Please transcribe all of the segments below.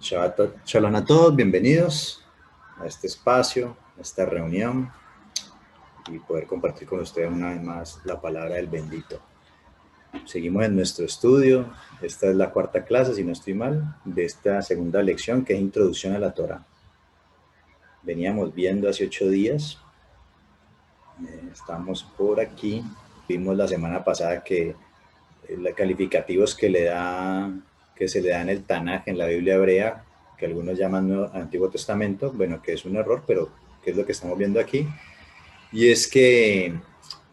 Shalom a todos, bienvenidos a este espacio, a esta reunión y poder compartir con ustedes una vez más la palabra del bendito. Seguimos en nuestro estudio, esta es la cuarta clase, si no estoy mal, de esta segunda lección que es Introducción a la Torá. Veníamos viendo hace 8 días, estamos por aquí, vimos la semana pasada que los calificativos que se le da en el Tanaj, en la Biblia hebrea, que algunos llaman Antiguo Testamento, bueno, que es un error, pero que es lo que estamos viendo aquí, y es que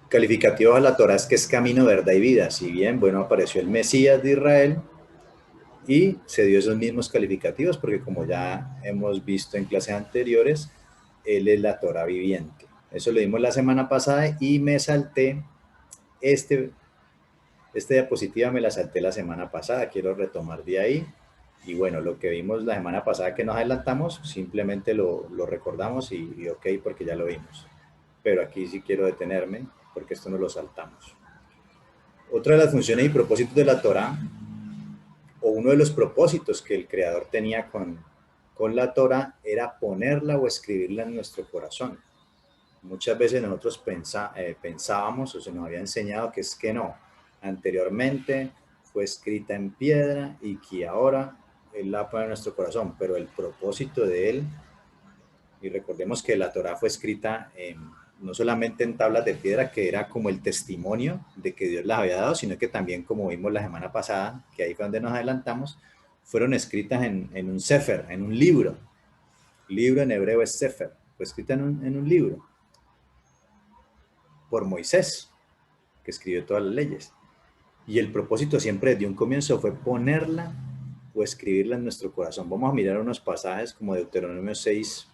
calificativos a la Torah es que es camino, verdad y vida. Si bien, bueno, apareció el Mesías de Israel y se dio esos mismos calificativos, porque como ya hemos visto en clases anteriores, él es la Torah viviente. Eso lo vimos la semana pasada y me salté esta diapositiva me la salté la semana pasada, quiero retomar de ahí. Y bueno, lo que vimos la semana pasada que nos adelantamos, simplemente lo recordamos y ok, porque ya lo vimos. Pero aquí sí quiero detenerme, porque esto no lo saltamos. Otra de las funciones y propósitos de la Torah, o uno de los propósitos que el Creador tenía con la Torah, era ponerla o escribirla en nuestro corazón. Muchas veces nosotros pensábamos o se nos había enseñado que es que no. Anteriormente fue escrita en piedra y que ahora Él la pone en nuestro corazón, pero el propósito de Él, y recordemos que la Torah fue escrita no solamente en tablas de piedra, que era como el testimonio de que Dios las había dado, sino que también, como vimos la semana pasada, que ahí fue donde nos adelantamos, fueron escritas en un sefer, en un libro. Libro en hebreo es sefer, fue escrita en un libro por Moisés, que escribió todas las leyes. Y el propósito siempre desde un comienzo fue ponerla o escribirla en nuestro corazón. Vamos a mirar unos pasajes como Deuteronomio 6,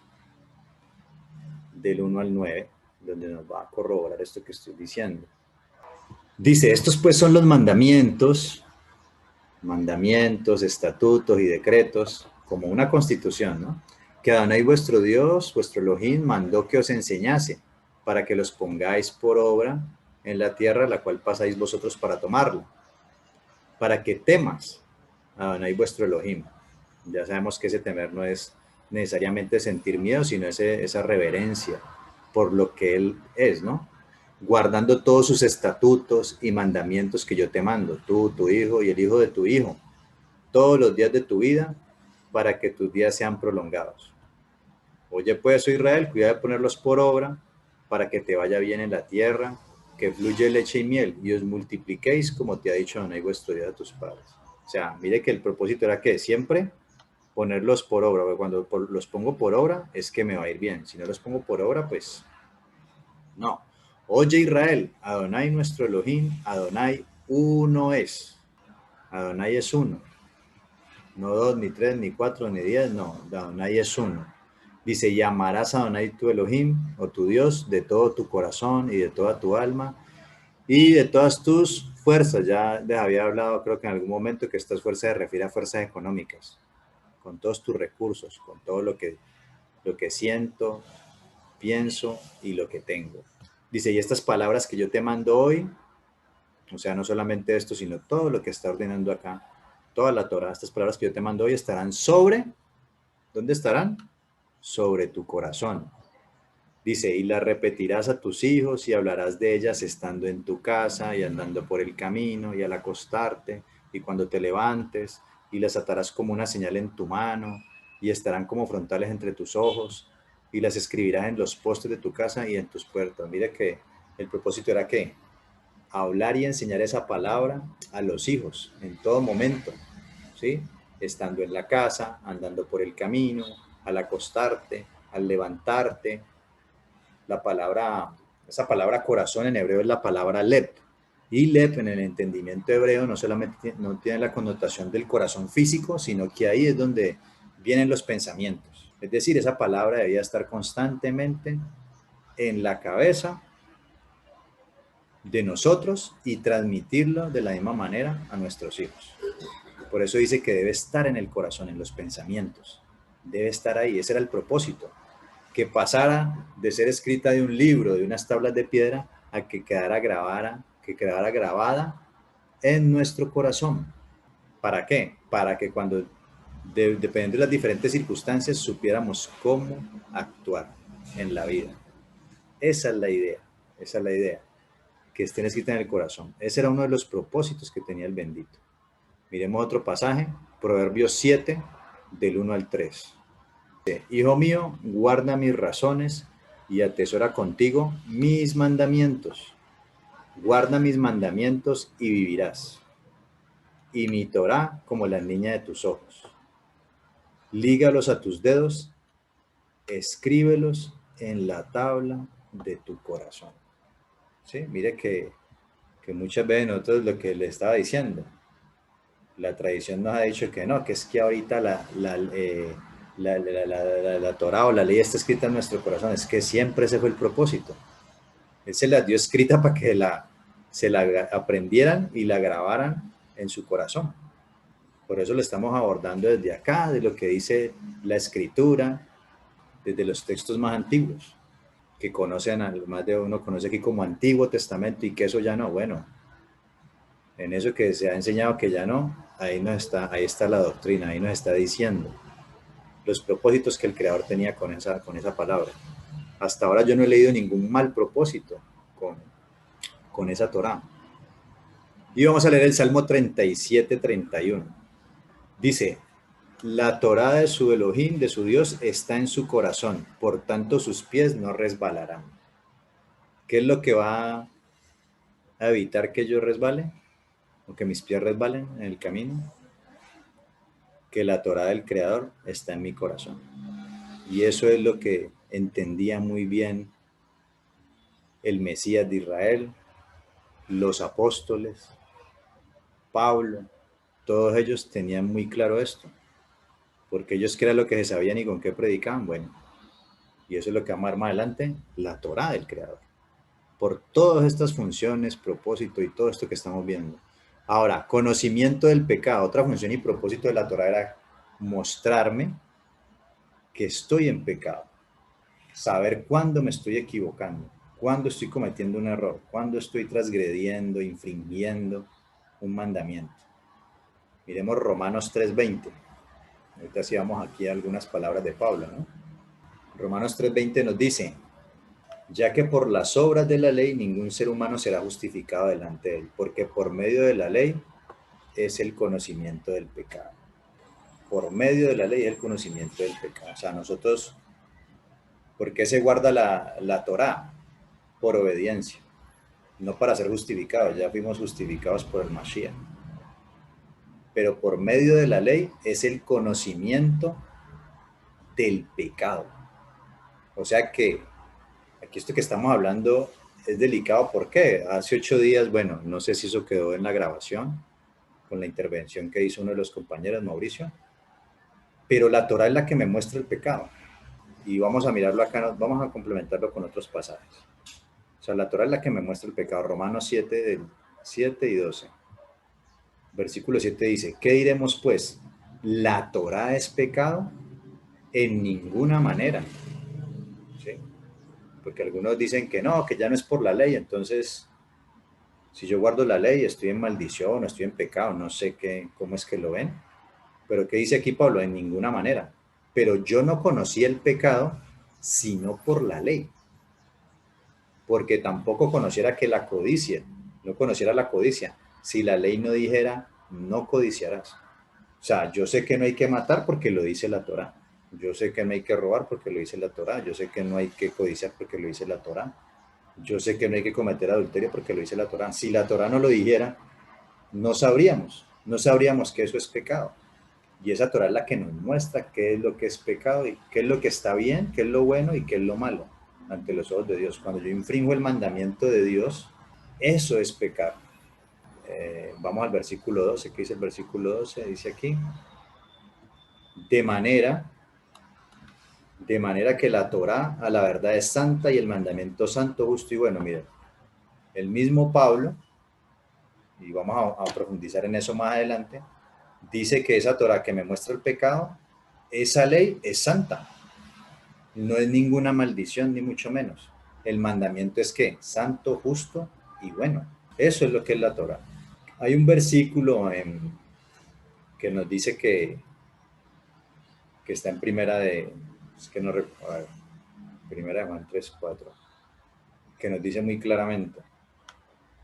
del 1 al 9, donde nos va a corroborar esto que estoy diciendo. Dice, estos pues son los mandamientos, estatutos y decretos, como una constitución, ¿no? Que Adonai vuestro Dios, vuestro Elohim, mandó que os enseñase, para que los pongáis por obra en la tierra la cual pasáis vosotros para tomarla, para que temas a Adonai vuestro Elohim. Ya sabemos que ese temer no es necesariamente sentir miedo, sino esa reverencia por lo que Él es, ¿no? Guardando todos sus estatutos y mandamientos que yo te mando, tú, tu hijo y el hijo de tu hijo, todos los días de tu vida, para que tus días sean prolongados. Oye pues, oh Israel, cuida de ponerlos por obra, para que te vaya bien en la tierra, que fluye leche y miel, y os multipliquéis, como te ha dicho Adonai vuestro Dios a tus padres. O sea, mire que el propósito era que siempre ponerlos por obra, porque cuando los pongo por obra es que me va a ir bien. Si no los pongo por obra, pues no. Oye Israel, Adonai nuestro Elohim, Adonai uno es. Adonai es uno. No dos, ni tres, ni cuatro, ni 10, no. Adonai es uno. Dice, llamarás a Adonai tu Elohim, o tu Dios, de todo tu corazón y de toda tu alma y de todas tus fuerzas. Ya les había hablado, creo que en algún momento, que estas fuerzas se refiere a fuerzas económicas, con todos tus recursos, con todo lo que siento, pienso y lo que tengo. Dice, y estas palabras que yo te mando hoy, o sea, no solamente esto, sino todo lo que está ordenando acá, toda la Torah, estas palabras que yo te mando hoy estarán sobre, ¿dónde estarán? Sobre tu corazón. Dice, y las repetirás a tus hijos y hablarás de ellas estando en tu casa y andando por el camino y al acostarte y cuando te levantes, y las atarás como una señal en tu mano y estarán como frontales entre tus ojos y las escribirás en los postes de tu casa y en tus puertas. Mira que el propósito era que hablar y enseñar esa palabra a los hijos en todo momento, ¿sí? Estando en la casa, andando por el camino, al acostarte, al levantarte. La palabra, esa palabra corazón en hebreo es la palabra lep. Y lep en el entendimiento hebreo no solamente no tiene la connotación del corazón físico, sino que ahí es donde vienen los pensamientos. Es decir, esa palabra debía estar constantemente en la cabeza de nosotros y transmitirlo de la misma manera a nuestros hijos. Por eso dice que debe estar en el corazón, en los pensamientos. Debe estar ahí, ese era el propósito. Que pasara de ser escrita de un libro, de unas tablas de piedra, a que quedara grabada en nuestro corazón. ¿Para qué? Para que cuando dependiendo de las diferentes circunstancias, supiéramos cómo actuar en la vida. Esa es la idea, esa es la idea que esté escrita en el corazón. Ese era uno de los propósitos que tenía el bendito. Miremos otro pasaje, Proverbios 7, del 1 al 3. Hijo mío, guarda mis razones y atesora contigo mis mandamientos. Guarda mis mandamientos y vivirás. Y mi Torá como la niña de tus ojos. Lígalos a tus dedos, escríbelos en la tabla de tu corazón. ¿Sí? Mire que muchas veces nosotros lo que le estaba diciendo, la tradición nos ha dicho que no, que es que ahorita la Torá o la ley está escrita en nuestro corazón, es que siempre ese fue el propósito. Él se la dio escrita para que se la aprendieran y la grabaran en su corazón. Por eso lo estamos abordando desde acá, de lo que dice la escritura, desde los textos más antiguos, que conocen, más de uno conoce aquí como Antiguo Testamento, y que eso ya no, bueno, en eso que se ha enseñado que ya no, ahí está la doctrina, ahí nos está diciendo los propósitos que el Creador tenía con esa palabra. Hasta ahora yo no he leído ningún mal propósito con esa Torá. Y vamos a leer el Salmo 37, 31. Dice, la Torá de su Elohim, de su Dios, está en su corazón, por tanto sus pies no resbalarán. ¿Qué es lo que va a evitar que yo resbale? O que mis pies resbalen en el camino. Que la Torá del Creador está en mi corazón. Y eso es lo que entendía muy bien el Mesías de Israel, los apóstoles, Pablo, todos ellos tenían muy claro esto, porque ellos qué era lo que se sabían y con qué predicaban. Bueno, y eso es lo que vamos a ver más adelante, la Torá del Creador, por todas estas funciones, propósito y todo esto que estamos viendo. Ahora, conocimiento del pecado, otra función y propósito de la Torá era mostrarme que estoy en pecado, saber cuándo me estoy equivocando, cuándo estoy cometiendo un error, cuándo estoy transgrediendo, infringiendo un mandamiento. Miremos Romanos 3:20. Ahorita sí vamos aquí a algunas palabras de Pablo, ¿no? Romanos 3:20 nos dice, ya que por las obras de la ley ningún ser humano será justificado delante de él, porque por medio de la ley es el conocimiento del pecado. Por medio de la ley es el conocimiento del pecado. O sea, nosotros, ¿por qué se guarda la Torá? Por obediencia, no para ser justificados, ya fuimos justificados por el Mashiach. Pero por medio de la ley es el conocimiento del pecado. O sea que aquí esto que estamos hablando es delicado. ¿Por qué? Hace 8 días, bueno, no sé si eso quedó en la grabación, con la intervención que hizo uno de los compañeros, Mauricio, pero la Torá es la que me muestra el pecado. Y vamos a mirarlo acá, vamos a complementarlo con otros pasajes. O sea, la Torá es la que me muestra el pecado. Romanos 7, del 7 y 12. Versículo 7 dice, ¿qué diremos pues? ¿La Torá es pecado? En ninguna manera. ¿Sí? Porque algunos dicen que no, que ya no es por la ley, entonces si yo guardo la ley estoy en maldición, estoy en pecado, no sé cómo es que lo ven. Pero ¿qué dice aquí Pablo? En ninguna manera. Pero yo no conocí el pecado sino por la ley. Porque tampoco conociera que la codicia, no conociera la codicia, si la ley no dijera, no codiciarás. O sea, yo sé que no hay que matar porque lo dice la Torá. Yo sé que no hay que robar porque lo dice la Torá. Yo sé que no hay que codiciar porque lo dice la Torá. Yo sé que no hay que cometer adulterio porque lo dice la Torá. Si la Torá no lo dijera, no sabríamos que eso es pecado. Y esa Torá es la que nos muestra qué es lo que es pecado y qué es lo que está bien, qué es lo bueno y qué es lo malo ante los ojos de Dios. Cuando yo infringo el mandamiento de Dios, eso es pecado. Vamos al versículo 12. ¿Qué dice el versículo 12? Dice aquí, de manera que la Torá a la verdad es santa y el mandamiento santo, justo y bueno. Miren, el mismo Pablo, y vamos a profundizar en eso más adelante, dice que esa Torá que me muestra el pecado, esa ley es santa, no es ninguna maldición ni mucho menos. El mandamiento es que santo, justo y bueno. Eso es lo que es la Torá. Hay un versículo que nos dice que que está en primera de, es que no recuerdo, primera de Juan 3:4, que nos dice muy claramente,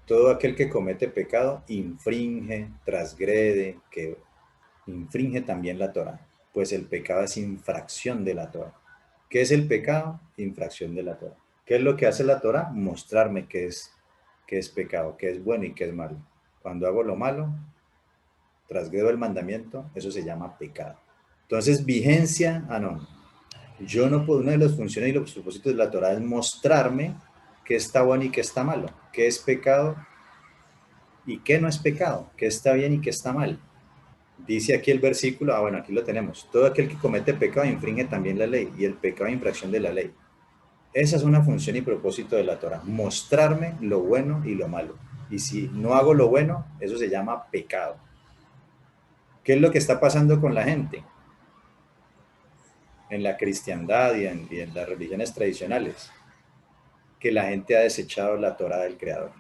todo aquel que comete pecado infringe, transgrede, que infringe también la Torá, pues el pecado es infracción de la Torá. ¿Qué es el pecado? Infracción de la Torá. ¿Qué es lo que hace la Torá? Mostrarme qué es pecado, qué es bueno y qué es malo. Cuando hago lo malo, transgredo el mandamiento, eso se llama pecado. Entonces, vigencia, no. Yo no puedo, una de las funciones y los propósitos de la Torá es mostrarme qué está bueno y qué está malo, qué es pecado y qué no es pecado, qué está bien y qué está mal. Dice aquí el versículo, bueno, aquí lo tenemos, todo aquel que comete pecado infringe también la ley, y el pecado es infracción de la ley. Esa es una función y propósito de la Torá, mostrarme lo bueno y lo malo. Y si no hago lo bueno, eso se llama pecado. ¿Qué es lo que está pasando con la gente? En la cristiandad y en las religiones tradicionales, que la gente ha desechado la Torá del Creador.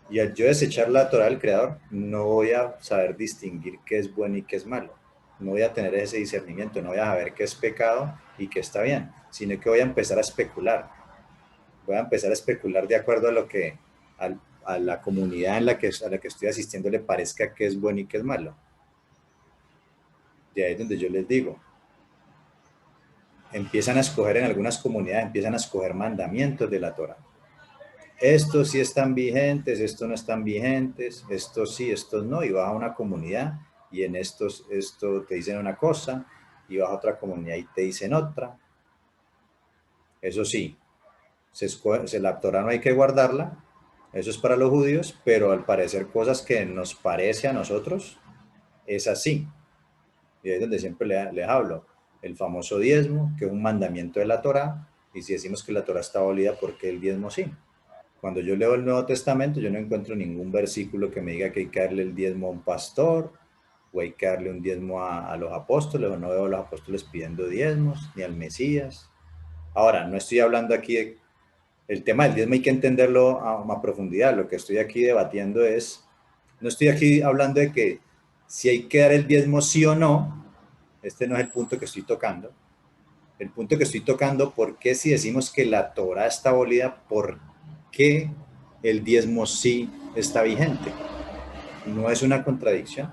Y al yo desechar la Torá del Creador, no voy a saber distinguir qué es bueno y qué es malo. No voy a tener ese discernimiento, no voy a saber qué es pecado y qué está bien, sino que voy a empezar a especular. Voy a empezar a especular de acuerdo a lo que a la comunidad a la que estoy asistiendo le parezca que es bueno y que es malo. De ahí es donde yo les digo, empiezan a escoger en algunas comunidades, empiezan a escoger mandamientos de la Torá. Estos sí están vigentes, estos no están vigentes, estos sí, estos no, y vas a una comunidad y en estos esto te dicen una cosa y vas a otra comunidad y te dicen otra. Eso sí, la Torá no hay que guardarla, eso es para los judíos, pero al parecer cosas que nos parece a nosotros es así. Y ahí es donde siempre les hablo, el famoso diezmo, que es un mandamiento de la Torá, y si decimos que la Torá está abolida, ¿por qué el diezmo sí? Cuando yo leo el Nuevo Testamento, yo no encuentro ningún versículo que me diga que hay que darle el diezmo a un pastor, o hay que darle un diezmo a los apóstoles, o no veo a los apóstoles pidiendo diezmos, ni al Mesías. Ahora, no estoy hablando aquí de... El tema del diezmo hay que entenderlo a profundidad. Lo que estoy aquí debatiendo es... No estoy aquí hablando de que si hay que dar el diezmo sí o no. Este no es el punto que estoy tocando. El punto que estoy tocando, ¿por qué si decimos que la Torá está abolida, por qué el diezmo sí está vigente? No es una contradicción.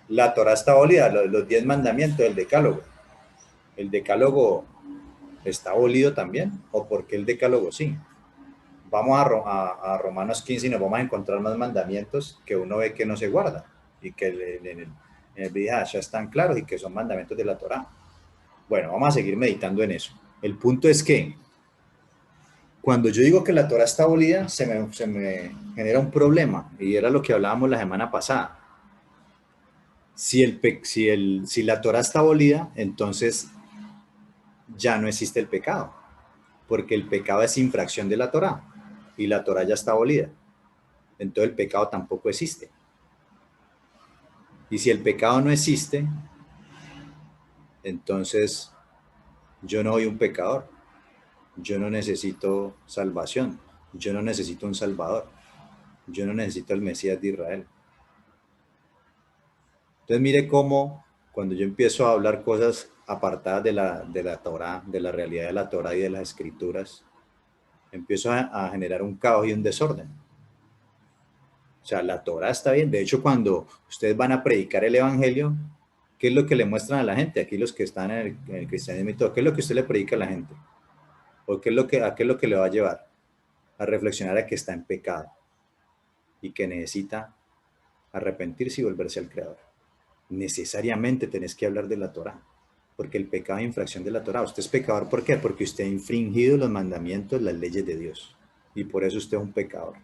La Torá está abolida, los 10 mandamientos, el decálogo. ¿El decálogo está abolido también? ¿O por qué el decálogo sí? Vamos a Romanos 15 y nos vamos a encontrar más mandamientos que uno ve que no se guarda y que en el Brit ya están claros y que son mandamientos de la Torá. Bueno, vamos a seguir meditando en eso. El punto es que cuando yo digo que la Torá está abolida, se me genera un problema, y era lo que hablábamos la semana pasada. Si la Torá está abolida, entonces ya no existe el pecado, porque el pecado es infracción de la Torá, y la Torá ya está abolida. Entonces el pecado tampoco existe. Y si el pecado no existe, entonces yo no soy un pecador. Yo no necesito salvación. Yo no necesito un salvador. Yo no necesito el Mesías de Israel. Entonces mire cómo cuando yo empiezo a hablar cosas apartadas de la Torá, de la realidad de la Torá y de las escrituras, empiezo a generar un caos y un desorden. O sea, la Torá está bien. De hecho, cuando ustedes van a predicar el Evangelio, ¿qué es lo que le muestran a la gente? Aquí los que están en el cristianismo y todo, ¿qué es lo que usted le predica a la gente? ¿O qué es lo a qué es lo que le va a llevar? A reflexionar a que está en pecado y que necesita arrepentirse y volverse al Creador. Necesariamente tenés que hablar de la Torá, porque el pecado es infracción de la Torá. Usted es pecador, ¿por qué? Porque usted ha infringido los mandamientos, las leyes de Dios, y por eso usted es un pecador.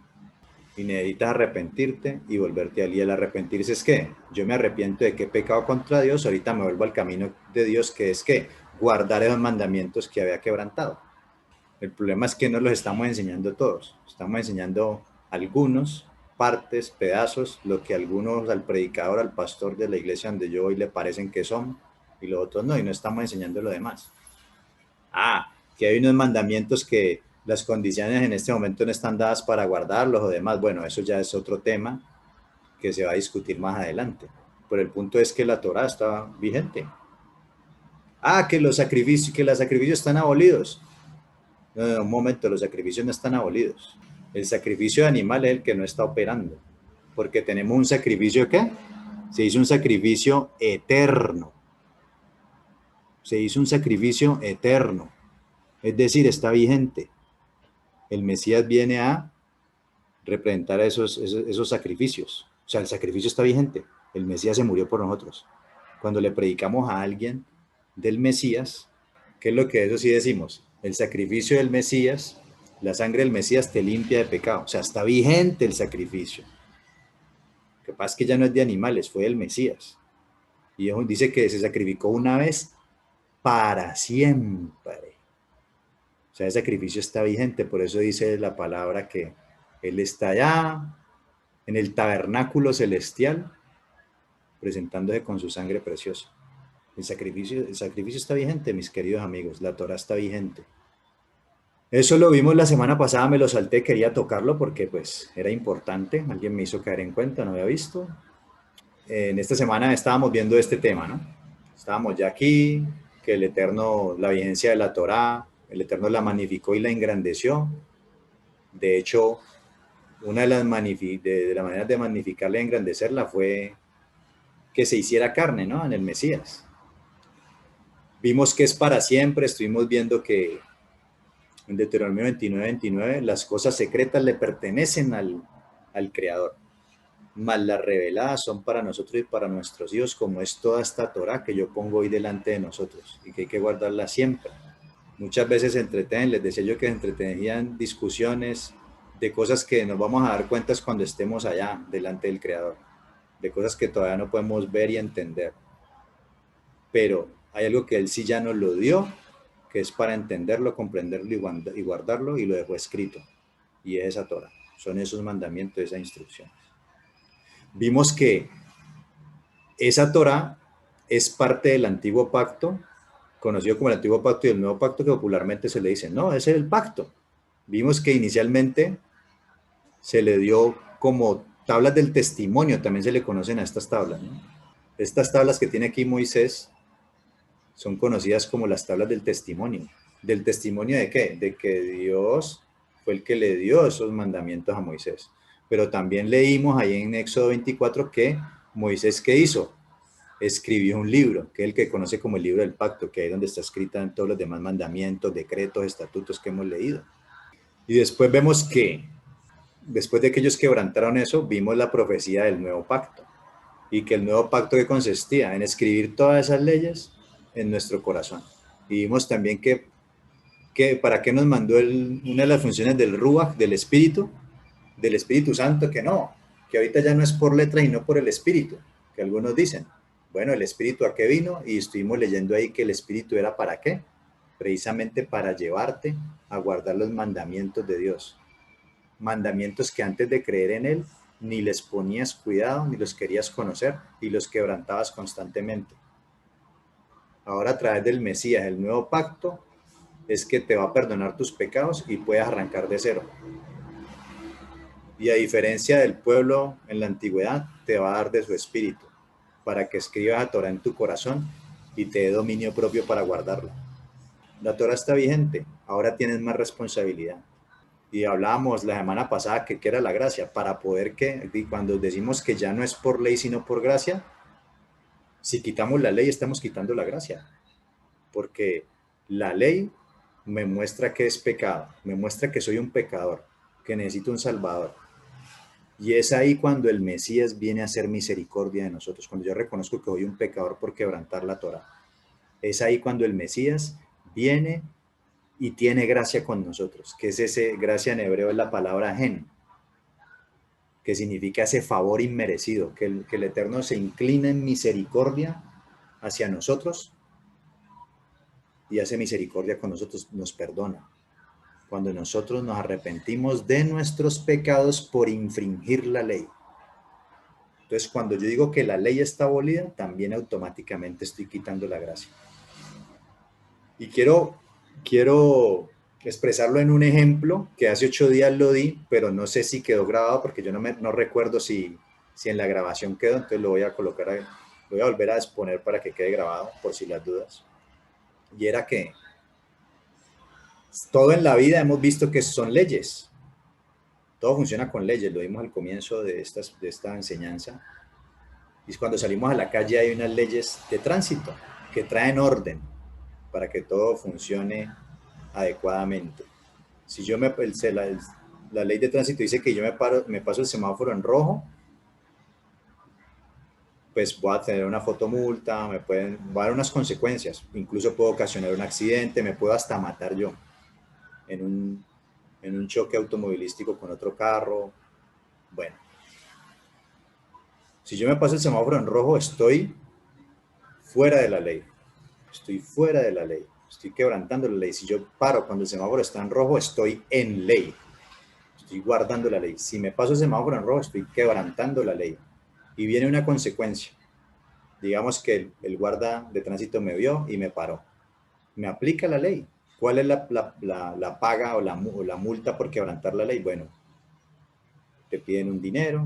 Y necesitas arrepentirte y volverte a él. Y el arrepentirse es ¿qué? Yo me arrepiento de que he pecado contra Dios, ahorita me vuelvo al camino de Dios, que es ¿qué? Guardar esos mandamientos que había quebrantado. El problema es que no los estamos enseñando todos, estamos enseñando algunos, partes, pedazos, lo que algunos al predicador, al pastor de la iglesia donde yo voy le parecen que son, y los otros no, y no estamos enseñando lo demás. Que hay unos mandamientos que las condiciones en este momento no están dadas para guardarlos o demás. Bueno, eso ya es otro tema que se va a discutir más adelante. Pero el punto es que la Torá está vigente. Ah, que los sacrificios están abolidos. No, no, un momento, los sacrificios no están abolidos. El sacrificio de animal es el que no está operando. Porque tenemos un sacrificio, ¿qué? Se hizo un sacrificio eterno. Se hizo un sacrificio eterno. Es decir, está vigente. El Mesías viene a representar esos sacrificios. O sea, el sacrificio está vigente. El Mesías se murió por nosotros. Cuando le predicamos a alguien del Mesías, ¿qué es lo que eso sí decimos? El sacrificio del Mesías, la sangre del Mesías te limpia de pecado. O sea, está vigente el sacrificio. Lo que pasa es que ya no es de animales, fue del Mesías. Y dice que se sacrificó una vez para siempre. O sea, el sacrificio está vigente, por eso dice la palabra que Él está allá en el tabernáculo celestial, presentándose con su sangre preciosa. El sacrificio está vigente, mis queridos amigos, la Torah está vigente. Eso lo vimos la semana pasada, me lo salté, quería tocarlo porque pues era importante, alguien me hizo caer en cuenta, no había visto. En esta semana estábamos viendo este tema, ¿no? Estábamos ya aquí, que el Eterno, la vigencia de la Torah, el Eterno la magnificó y la engrandeció. De hecho, una de las maneras de magnificarla y engrandecerla fue que se hiciera carne, ¿no? En el Mesías. Vimos que es para siempre, estuvimos viendo que en Deuteronomio 29 las cosas secretas le pertenecen al Creador, mas las reveladas son para nosotros y para nuestros hijos, como es toda esta Torah que yo pongo hoy delante de nosotros y que hay que guardarla siempre. Muchas veces se entretienen, les decía yo que se entretenían discusiones de cosas que nos vamos a dar cuenta cuando estemos allá, delante del Creador, de cosas que todavía no podemos ver y entender. Pero hay algo que Él sí ya nos lo dio, que es para entenderlo, comprenderlo y guardarlo, y lo dejó escrito. Y es esa Torah, son esos mandamientos, esas instrucciones. Vimos que esa Torah es parte del antiguo pacto, conocido como el antiguo pacto y el nuevo pacto, que popularmente se le dice, no, ese es el pacto. Vimos que inicialmente se le dio como tablas del testimonio, también se le conocen a estas tablas, ¿no? Estas tablas que tiene aquí Moisés son conocidas como las tablas del testimonio. ¿Del testimonio de qué? De que Dios fue el que le dio esos mandamientos a Moisés. Pero también leímos ahí en Éxodo 24 que Moisés, ¿qué hizo? Escribió un libro, que es el que conoce como el libro del pacto, que es donde está escrita en todos los demás mandamientos, decretos, estatutos que hemos leído. Y después vemos que, después de que ellos quebrantaron eso, vimos la profecía del nuevo pacto. Y que el nuevo pacto que consistía en escribir todas esas leyes en nuestro corazón. Y vimos también que para qué nos mandó una de las funciones del Ruach, del Espíritu Santo, que no, que ahorita ya no es por letra y no por el Espíritu, que algunos dicen, bueno, el Espíritu a qué vino, y estuvimos leyendo ahí que el Espíritu era para qué, precisamente para llevarte a guardar los mandamientos de Dios, mandamientos que antes de creer en Él ni les ponías cuidado, ni los querías conocer, y los quebrantabas constantemente. Ahora a través del Mesías, el nuevo pacto, es que te va a perdonar tus pecados y puedes arrancar de cero. Y a diferencia del pueblo en la antigüedad, te va a dar de su espíritu, para que escribas la Torah en tu corazón y te dé dominio propio para guardarla. La Torah está vigente, ahora tienes más responsabilidad. Y hablábamos la semana pasada que era la gracia, para poder que, cuando decimos que ya no es por ley sino por gracia, si quitamos la ley estamos quitando la gracia, porque la ley me muestra que es pecado, me muestra que soy un pecador, que necesito un salvador. Y es ahí cuando el Mesías viene a hacer misericordia de nosotros, cuando yo reconozco que soy un pecador por quebrantar la Torah. Es ahí cuando el Mesías viene y tiene gracia con nosotros, que es ese, gracia en hebreo es la palabra gen, que significa ese favor inmerecido, que el Eterno se inclina en misericordia hacia nosotros y hace misericordia con nosotros, nos perdona. Cuando nosotros nos arrepentimos de nuestros pecados por infringir la ley. Entonces, cuando yo digo que la ley está abolida, también automáticamente estoy quitando la gracia. Y quiero expresarlo en un ejemplo que hace 8 días lo di, pero no sé si quedó grabado porque yo no recuerdo si en la grabación quedó, entonces lo voy a colocar, lo voy a volver a exponer para que quede grabado por si las dudas. y era que todo en la vida hemos visto que son leyes, todo funciona con leyes, lo vimos al comienzo de esta enseñanza, y cuando salimos a la calle hay unas leyes de tránsito que traen orden para que todo funcione adecuadamente. Si yo la ley de tránsito dice que yo me paso el semáforo en rojo, pues voy a tener una fotomulta, va a haber unas consecuencias, incluso puedo ocasionar un accidente, me puedo hasta matar yo en un choque automovilístico con otro carro. Bueno, si yo me paso el semáforo en rojo, estoy fuera de la ley, estoy fuera de la ley, estoy quebrantando la ley. Si yo paro cuando el semáforo está en rojo, estoy en ley, estoy guardando la ley. Si me paso el semáforo en rojo, estoy quebrantando la ley. Y viene una consecuencia. Digamos que el guarda de tránsito me vio y me paró. Me aplica la ley. ¿Cuál es la paga o la multa por quebrantar la ley? Bueno, te piden un dinero,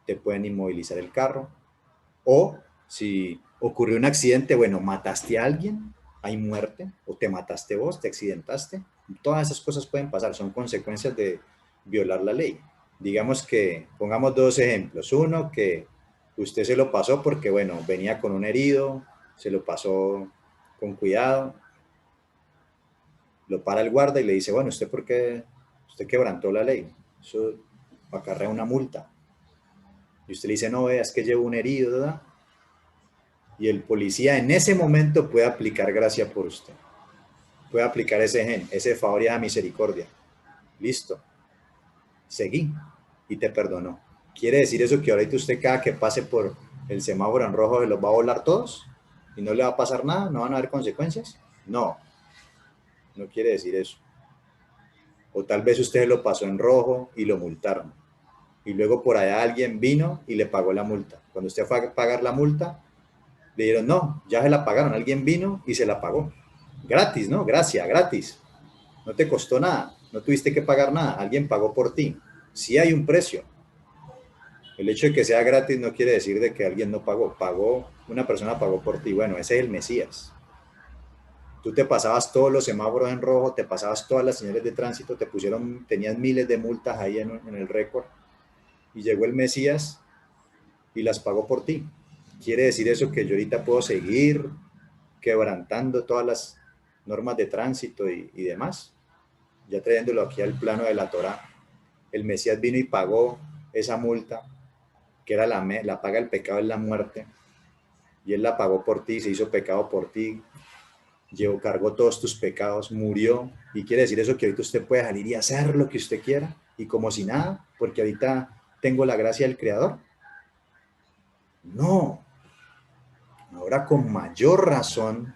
te pueden inmovilizar el carro, o si ocurrió un accidente, bueno, mataste a alguien, hay muerte, o te mataste vos, te accidentaste. Todas esas cosas pueden pasar, son consecuencias de violar la ley. Digamos que, pongamos dos ejemplos. Uno, que usted se lo pasó porque, bueno, venía con un herido, se lo pasó con cuidado, lo para el guarda y le dice, bueno, ¿usted por qué? Usted quebrantó la ley. Eso acarrea una multa. Y usted le dice, no, vea, es que llevo un herido, ¿verdad? Y el policía en ese momento puede aplicar gracia por usted. Puede aplicar ese gen, ese favor y esa misericordia. Listo. Seguí y te perdonó. ¿Quiere decir eso que ahorita usted cada que pase por el semáforo en rojo se los va a volar todos? ¿Y no le va a pasar nada? ¿No van a haber consecuencias? No, no quiere decir eso. O tal vez usted lo pasó en rojo y lo multaron. Y luego por allá alguien vino y le pagó la multa. Cuando usted fue a pagar la multa, le dijeron, no, ya se la pagaron. Alguien vino y se la pagó. Gratis, ¿no? Gracias, gratis. No te costó nada. No tuviste que pagar nada. Alguien pagó por ti. Sí hay un precio. El hecho de que sea gratis no quiere decir de que alguien no pagó. Una persona pagó por ti. Bueno, ese es el Mesías. Tú te pasabas todos los semáforos en rojo, te pasabas todas las señales de tránsito, tenías miles de multas ahí en el récord, y llegó el Mesías y las pagó por ti. Quiere decir eso que yo ahorita puedo seguir quebrantando todas las normas de tránsito y demás, ya trayéndolo aquí al plano de la Torá. El Mesías vino y pagó esa multa, que era la paga del pecado, es la muerte, y él la pagó por ti, se hizo pecado por ti, cargó todos tus pecados, murió, y quiere decir eso que ahorita usted puede salir y hacer lo que usted quiera, y como si nada, porque ahorita tengo la gracia del Creador. No, ahora con mayor razón,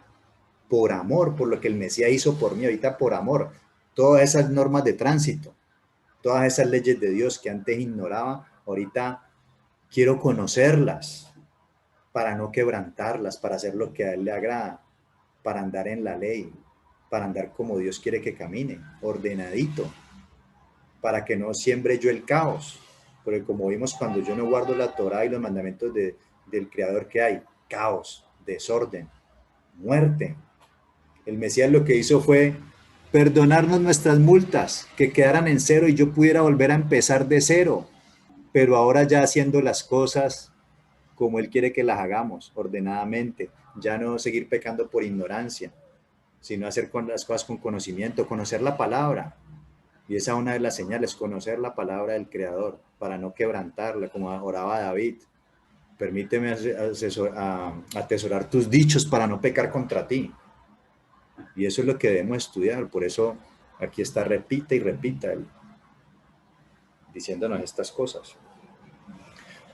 por amor, por lo que el Mesías hizo por mí, ahorita por amor, todas esas normas de tránsito, todas esas leyes de Dios que antes ignoraba, ahorita quiero conocerlas para no quebrantarlas, para hacer lo que a Él le agrada, para andar en la ley, para andar como Dios quiere que camine, ordenadito, para que no siembre yo el caos. Porque como vimos, cuando yo no guardo la Torá y los mandamientos del Creador, que hay caos, desorden, muerte. El Mesías lo que hizo fue perdonarnos nuestras multas, que quedaran en cero y yo pudiera volver a empezar de cero, pero ahora ya haciendo las cosas como Él quiere que las hagamos, ordenadamente, ya no seguir pecando por ignorancia, sino hacer las cosas con conocimiento, conocer la palabra. Y esa es una de las señales, conocer la palabra del Creador, para no quebrantarla, como oraba David. Permíteme atesorar tus dichos para no pecar contra ti. Y eso es lo que debemos estudiar. Por eso aquí está, repita y repita, diciéndonos estas cosas.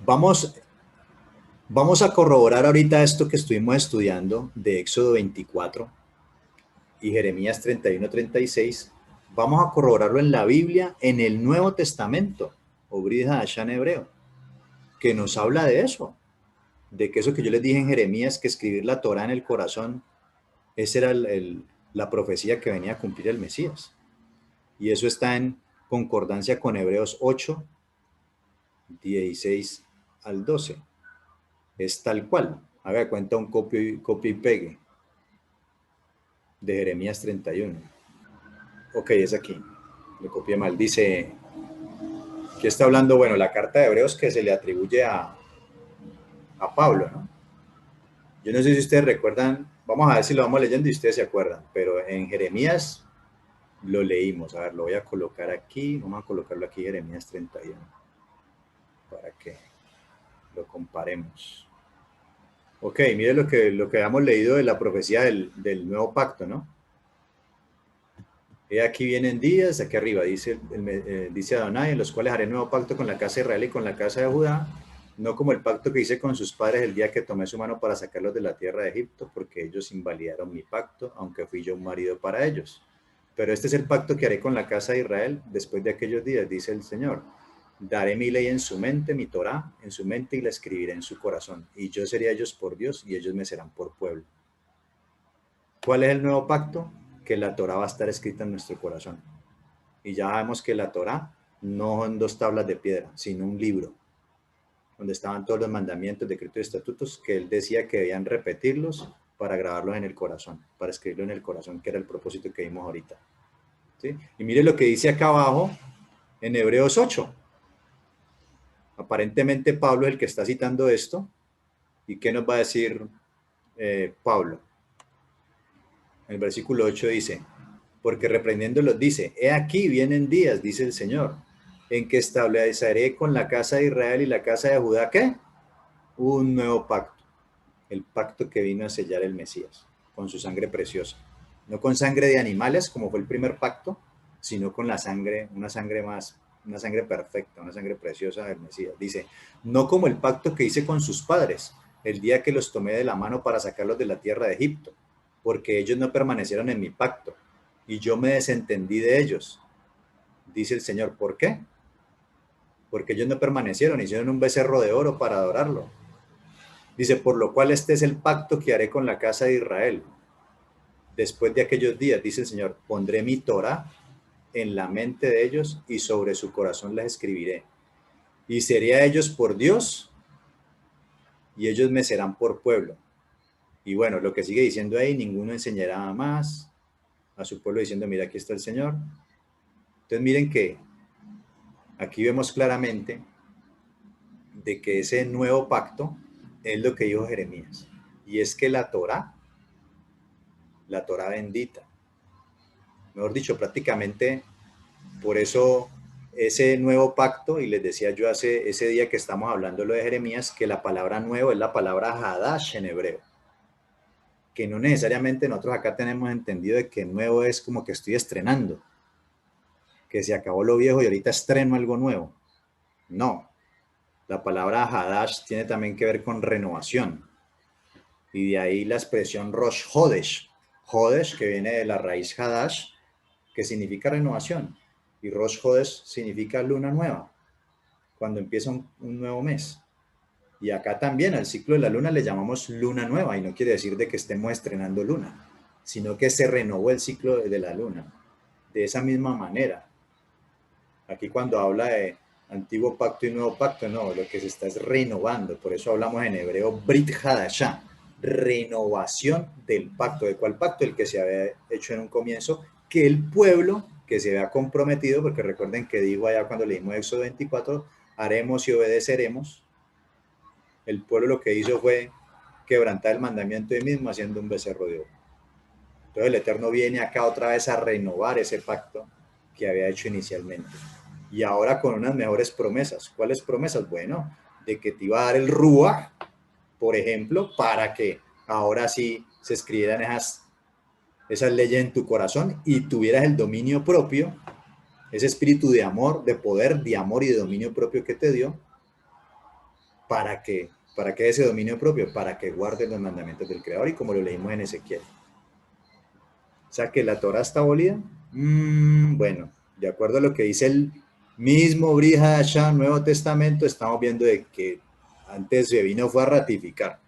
Vamos a corroborar ahorita esto que estuvimos estudiando de Éxodo 24 y Jeremías 31-36. Vamos a corroborarlo en la Biblia, en el Nuevo Testamento, o Brija Hashan hebreo, que nos habla de eso, de que eso que yo les dije en Jeremías, que escribir la Torá en el corazón, esa era la profecía que venía a cumplir el Mesías. Y eso está en concordancia con Hebreos 8, 16 al 12. Es tal cual. Haga de cuenta un copio y pegue. de Jeremías 31. Ok, es aquí. Le copié mal. Dice, que está hablando, bueno, la carta de Hebreos que se le atribuye a Pablo, ¿no? Yo no sé si ustedes recuerdan, vamos a ver si lo vamos leyendo y ustedes se acuerdan, pero en Jeremías lo leímos. A ver, lo voy a colocar aquí, vamos a colocarlo aquí, Jeremías 31, para que lo comparemos. Ok, mire lo que habíamos leído de la profecía del nuevo pacto, ¿no? He aquí vienen días, aquí arriba dice Adonai, en los cuales haré nuevo pacto con la casa de Israel y con la casa de Judá, no como el pacto que hice con sus padres el día que tomé su mano para sacarlos de la tierra de Egipto, porque ellos invalidaron mi pacto, aunque fui yo un marido para ellos. Pero este es el pacto que haré con la casa de Israel después de aquellos días, dice el Señor. Daré mi ley en su mente, mi Torá en su mente, y la escribiré en su corazón. Y yo seré a ellos por Dios, y ellos me serán por pueblo. ¿Cuál es el nuevo pacto? Que la Torá va a estar escrita en nuestro corazón. Y ya vemos que la Torá no son 2 tablas de piedra, sino un libro, donde estaban todos los mandamientos, decretos y estatutos que él decía que debían repetirlos para grabarlos en el corazón, para escribirlo en el corazón, que era el propósito que vimos ahorita. ¿Sí? Y mire lo que dice acá abajo en Hebreos 8. Aparentemente Pablo es el que está citando esto. ¿Y qué nos va a decir Pablo? En el versículo 8 dice, porque reprendiéndolos dice, he aquí vienen días, dice el Señor, en que estableceré con la casa de Israel y la casa de Judá, ¿qué? Un nuevo pacto, el pacto que vino a sellar el Mesías, con su sangre preciosa. No con sangre de animales, como fue el primer pacto, sino con la sangre, una sangre perfecta, una sangre preciosa del Mesías. Dice, no como el pacto que hice con sus padres, el día que los tomé de la mano para sacarlos de la tierra de Egipto, porque ellos no permanecieron en mi pacto, y yo me desentendí de ellos. Dice el Señor, ¿por qué? Porque ellos no permanecieron, hicieron un becerro de oro para adorarlo. Dice, por lo cual este es el pacto que haré con la casa de Israel. Después de aquellos días, dice el Señor, pondré mi Torah en la mente de ellos y sobre su corazón las escribiré. Y seré a ellos por Dios y ellos me serán por pueblo. Y bueno, lo que sigue diciendo ahí, ninguno enseñará más a su pueblo diciendo, mira, aquí está el Señor. Entonces miren que aquí vemos claramente de que ese nuevo pacto es lo que dijo Jeremías. Y es que la Torah bendita, mejor dicho, prácticamente por eso ese nuevo pacto, y les decía yo ese día que estamos hablando lo de Jeremías, que la palabra nuevo es la palabra Hadash en hebreo, que no necesariamente nosotros acá tenemos entendido de que nuevo es como que estoy estrenando, que se acabó lo viejo y ahorita estreno algo nuevo. No, la palabra Hadash tiene también que ver con renovación, y de ahí la expresión Rosh Hodesh, Hodesh que viene de la raíz Hadash, que significa renovación, y Rosh Hodesh significa luna nueva, cuando empieza un nuevo mes. Y acá también al ciclo de la luna le llamamos luna nueva, y no quiere decir de que estemos estrenando luna, sino que se renovó el ciclo de la luna. De esa misma manera, aquí cuando habla de antiguo pacto y nuevo pacto, no, lo que se está es renovando. Por eso hablamos en hebreo Brit Hadashah, renovación del pacto. ¿De cuál pacto? El que se había hecho en un comienzo, que el pueblo que se había comprometido, porque recuerden que digo allá cuando leímos Éxodo 24, haremos y obedeceremos. El pueblo lo que hizo fue quebrantar el mandamiento de mismo haciendo un becerro de oro. Entonces el Eterno viene acá otra vez a renovar ese pacto que había hecho inicialmente. Y ahora con unas mejores promesas. ¿Cuáles promesas? Bueno, de que te iba a dar el Ruach, por ejemplo, para que ahora sí se escribieran esas leyes en tu corazón y tuvieras el dominio propio, ese espíritu de amor, de poder, de amor y de dominio propio que te dio. ¿Para qué? ¿Para qué ese dominio propio? Para que guardes los mandamientos del Creador, y como lo leímos en Ezequiel. O sea, que la Torah está abolida. Bueno, de acuerdo a lo que dice el mismo Brit Hadashah, Nuevo Testamento, estamos viendo de que antes se vino fue a ratificar.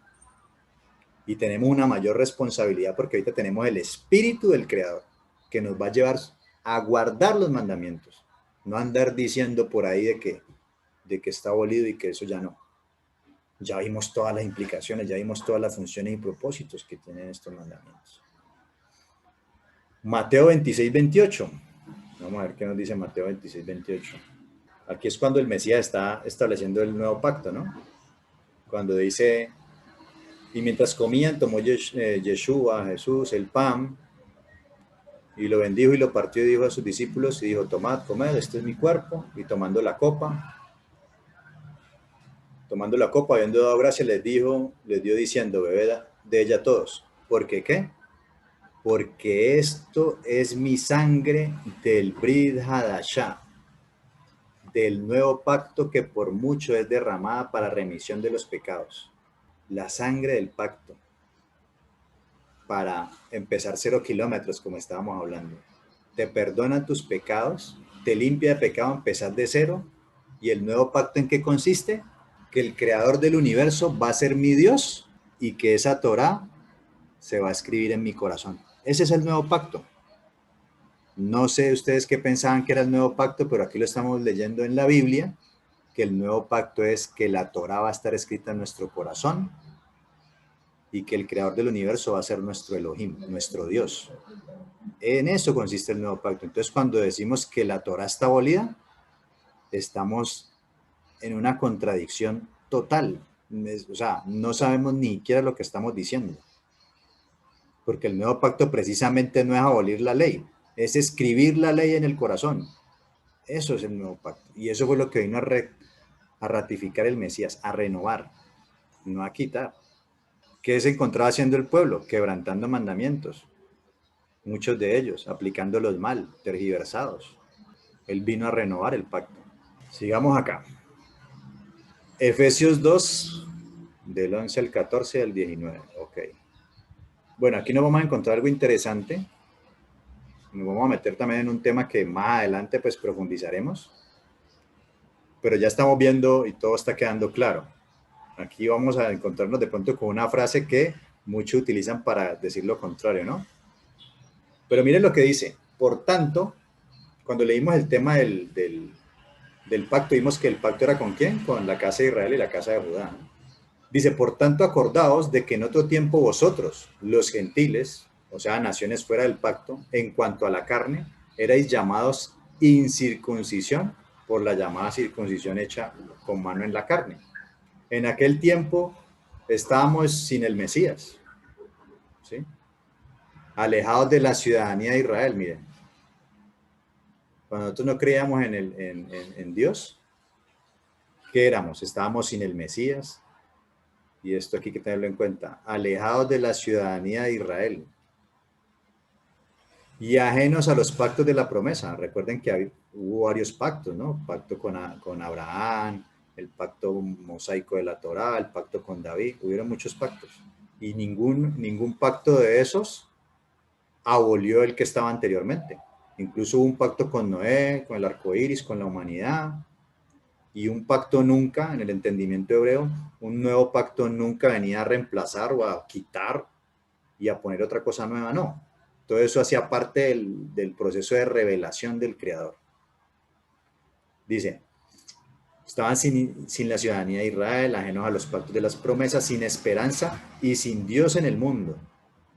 Y tenemos una mayor responsabilidad porque ahorita tenemos el Espíritu del Creador que nos va a llevar a guardar los mandamientos. No andar diciendo por ahí de que está abolido y que eso ya no. Ya vimos todas las implicaciones, ya vimos todas las funciones y propósitos que tienen estos mandamientos. Mateo 26, 28. Vamos a ver qué nos dice Mateo 26, 28. Aquí es cuando el Mesías está estableciendo el nuevo pacto, ¿no? Cuando dice, y mientras comían, tomó Yeshua, Jesús, el pan, y lo bendijo y lo partió y dijo a sus discípulos, y dijo, tomad, comed, este es mi cuerpo, y tomando la copa, habiendo dado gracias, les dio diciendo, bebed de ella todos. ¿Por qué qué? Porque esto es mi sangre del Brit Hadashah, del nuevo pacto que por mucho es derramada para remisión de los pecados. La sangre del pacto para empezar 0 kilómetros, como estábamos hablando. Te perdona tus pecados, te limpia de pecado, empezar de cero. ¿Y el nuevo pacto en qué consiste? Que el creador del universo va a ser mi Dios y que esa Torá se va a escribir en mi corazón. Ese es el nuevo pacto. No sé ustedes qué pensaban que era el nuevo pacto, pero aquí lo estamos leyendo en la Biblia, que el nuevo pacto es que la Torá va a estar escrita en nuestro corazón y que el creador del universo va a ser nuestro Elohim, nuestro Dios. En eso consiste el nuevo pacto. Entonces, cuando decimos que la Torá está abolida, estamos en una contradicción total. O sea, no sabemos ni siquiera lo que estamos diciendo. Porque el nuevo pacto precisamente no es abolir la ley, es escribir la ley en el corazón. Eso es el nuevo pacto. Y eso fue lo que vino a ratificar el Mesías, a renovar, no a quitar. ¿Qué se encontraba haciendo el pueblo? Quebrantando mandamientos. Muchos de ellos, aplicándolos mal, tergiversados. Él vino a renovar el pacto. Sigamos acá. Efesios 2, del 11 al 14 al 19. Ok. Bueno, aquí nos vamos a encontrar algo interesante. Nos vamos a meter también en un tema que más adelante pues profundizaremos. Pero ya estamos viendo y todo está quedando claro. Aquí vamos a encontrarnos de pronto con una frase que muchos utilizan para decir lo contrario, ¿no? Pero miren lo que dice. Por tanto, cuando leímos el tema del pacto, vimos que el pacto era ¿con quién? Con la casa de Israel y la casa de Judá, ¿no? Dice, por tanto, acordaos de que en otro tiempo vosotros, los gentiles, o sea, naciones fuera del pacto, en cuanto a la carne, erais llamados incircuncisión por la llamada circuncisión hecha con mano en la carne. En aquel tiempo estábamos sin el Mesías, ¿sí? Alejados de la ciudadanía de Israel, miren. Cuando nosotros no creíamos en Dios, ¿qué éramos? Estábamos sin el Mesías, y esto aquí hay que tenerlo en cuenta, alejados de la ciudadanía de Israel y ajenos a los pactos de la promesa. Recuerden que hubo varios pactos, ¿no? Pacto con Abraham, el pacto mosaico de la Torá, el pacto con David, hubieron muchos pactos. Y ningún pacto de esos abolió el que estaba anteriormente. Incluso hubo un pacto con Noé, con el arco iris, con la humanidad, y un pacto nunca, en el entendimiento hebreo, un nuevo pacto nunca venía a reemplazar o a quitar y a poner otra cosa nueva, no. Todo eso hacía parte del proceso de revelación del Creador. Dice, estaban sin la ciudadanía de Israel, ajenos a los pactos de las promesas, sin esperanza y sin Dios en el mundo.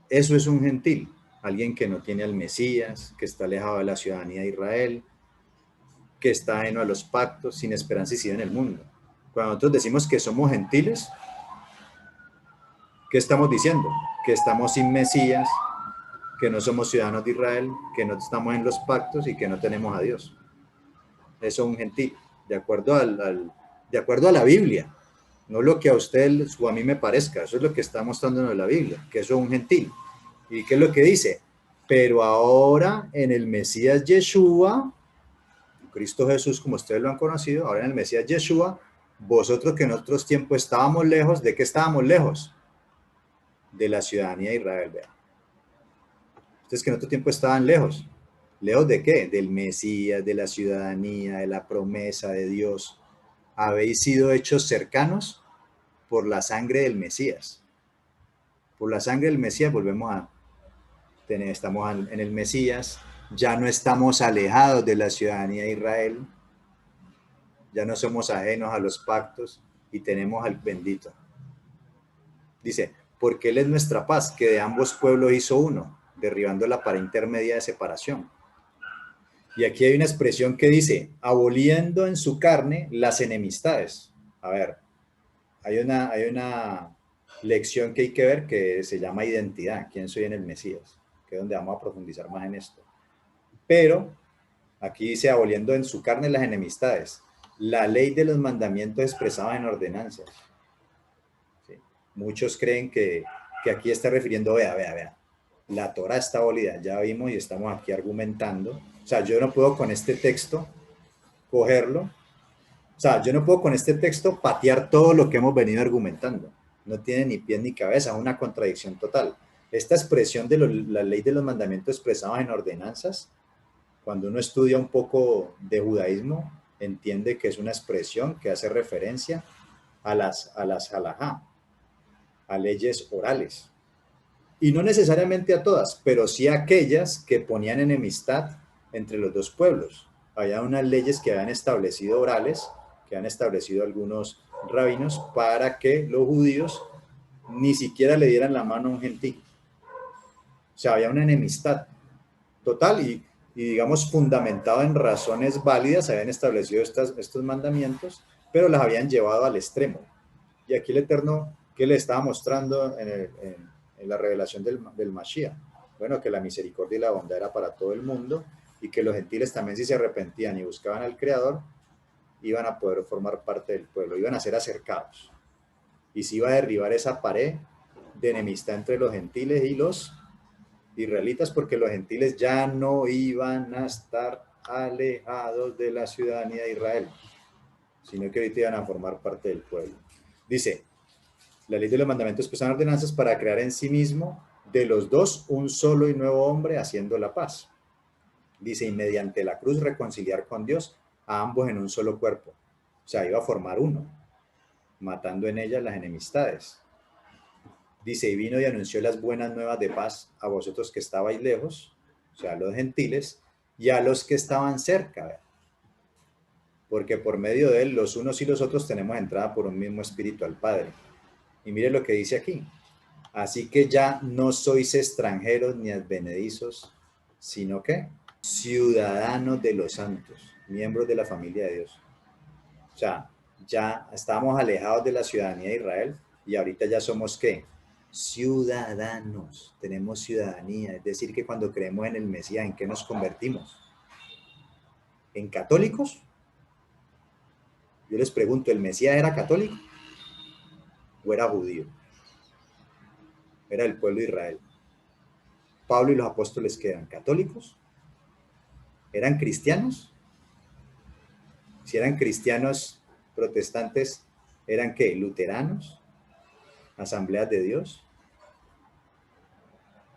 Eso es un gentil, alguien que no tiene al Mesías, que está alejado de la ciudadanía de Israel, que está ajeno a los pactos, sin esperanza y sin en el mundo. Cuando nosotros decimos que somos gentiles, ¿qué estamos diciendo? Que estamos sin Mesías, que no somos ciudadanos de Israel, que no estamos en los pactos y que no tenemos a Dios. Eso es un gentil, de acuerdo, de acuerdo a la Biblia, no lo que a usted o a mí me parezca, eso es lo que está mostrándonos la Biblia, que eso es un gentil. ¿Y qué es lo que dice? Pero ahora en el Mesías Yeshua, Cristo Jesús, como ustedes lo han conocido, ahora en el Mesías Yeshua, vosotros que en otros tiempos estábamos lejos, ¿de qué estábamos lejos? De la ciudadanía de Israel, vean. Ustedes que en otro tiempo estaban lejos. ¿Lejos de qué? Del Mesías, de la ciudadanía, de la promesa de Dios. Habéis sido hechos cercanos por la sangre del Mesías. Por la sangre del Mesías volvemos a tener, estamos en el Mesías, ya no estamos alejados de la ciudadanía de Israel, ya no somos ajenos a los pactos y tenemos al bendito. Dice, porque Él es nuestra paz, que de ambos pueblos hizo uno, derribando la pared intermedia de separación. Y aquí hay una expresión que dice, aboliendo en su carne las enemistades. A ver, hay una lección que hay que ver que se llama identidad, quién soy en el Mesías, que es donde vamos a profundizar más en esto. Pero aquí dice, aboliendo en su carne las enemistades, la ley de los mandamientos expresados en ordenanzas. ¿Sí? Muchos creen que aquí está refiriendo, vea, la Torah está abolida, ya vimos y estamos aquí argumentando. O sea, yo no puedo con este texto cogerlo, o sea, yo no puedo con este texto patear todo lo que hemos venido argumentando. No tiene ni pie ni cabeza, es una contradicción total. Esta expresión de la ley de los mandamientos expresados en ordenanzas, cuando uno estudia un poco de judaísmo, entiende que es una expresión que hace referencia a las halajá, a leyes orales. Y no necesariamente a todas, pero sí a aquellas que ponían enemistad entre los dos pueblos. Había unas leyes que habían establecido orales, que han establecido algunos rabinos, para que los judíos ni siquiera le dieran la mano a un gentil. O sea, había una enemistad total y digamos, fundamentado en razones válidas, habían establecido estos mandamientos, pero las habían llevado al extremo. Y aquí el Eterno, ¿qué le estaba mostrando en la revelación del Mashiach? Bueno, que la misericordia y la bondad era para todo el mundo y que los gentiles también, si se arrepentían y buscaban al Creador, iban a poder formar parte del pueblo, iban a ser acercados. Y se iba a derribar esa pared de enemistad entre los gentiles y los israelitas, porque los gentiles ya no iban a estar alejados de la ciudadanía de Israel, sino que ahorita iban a formar parte del pueblo. Dice, la ley de los mandamientos pues son ordenanzas para crear en sí mismo de los dos un solo y nuevo hombre haciendo la paz. Dice, y mediante la cruz reconciliar con Dios a ambos en un solo cuerpo. O sea, iba a formar uno, matando en ella las enemistades. Dice, y vino y anunció las buenas nuevas de paz a vosotros que estabais lejos, o sea, a los gentiles, y a los que estaban cerca. Porque por medio de él, los unos y los otros tenemos entrada por un mismo espíritu al Padre. Y mire lo que dice aquí. Así que ya no sois extranjeros ni advenedizos, sino que ciudadanos de los santos, miembros de la familia de Dios. O sea, ya estábamos alejados de la ciudadanía de Israel y ahorita ya somos ¿qué? Ciudadanos, tenemos ciudadanía. Es decir, que cuando creemos en el Mesías, ¿en qué nos convertimos? ¿En católicos? Yo les pregunto, ¿el Mesías era católico o era judío? Era el pueblo de Israel. Pablo y los apóstoles, ¿qué eran? ¿Católicos? ¿Eran cristianos? Si eran cristianos protestantes, ¿eran qué? ¿Luteranos? ¿Asambleas de Dios?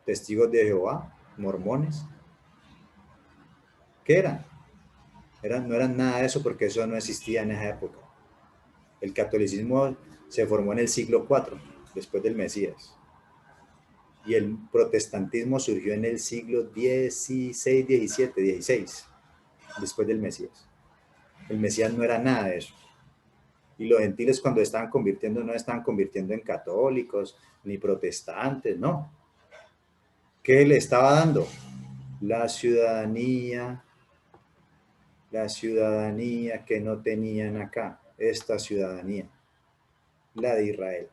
¿Testigos de Jehová? ¿Mormones? ¿Qué eran? No eran nada de eso porque eso no existía en esa época. El catolicismo se formó en el siglo IV, después del Mesías. Y el protestantismo surgió en el siglo XVI, XVII, XVI, después del Mesías. El Mesías no era nada de eso. Y los gentiles cuando estaban convirtiendo, no estaban convirtiendo en católicos, ni protestantes, no. ¿Qué le estaba dando? La ciudadanía que no tenían acá, esta ciudadanía, la de Israel.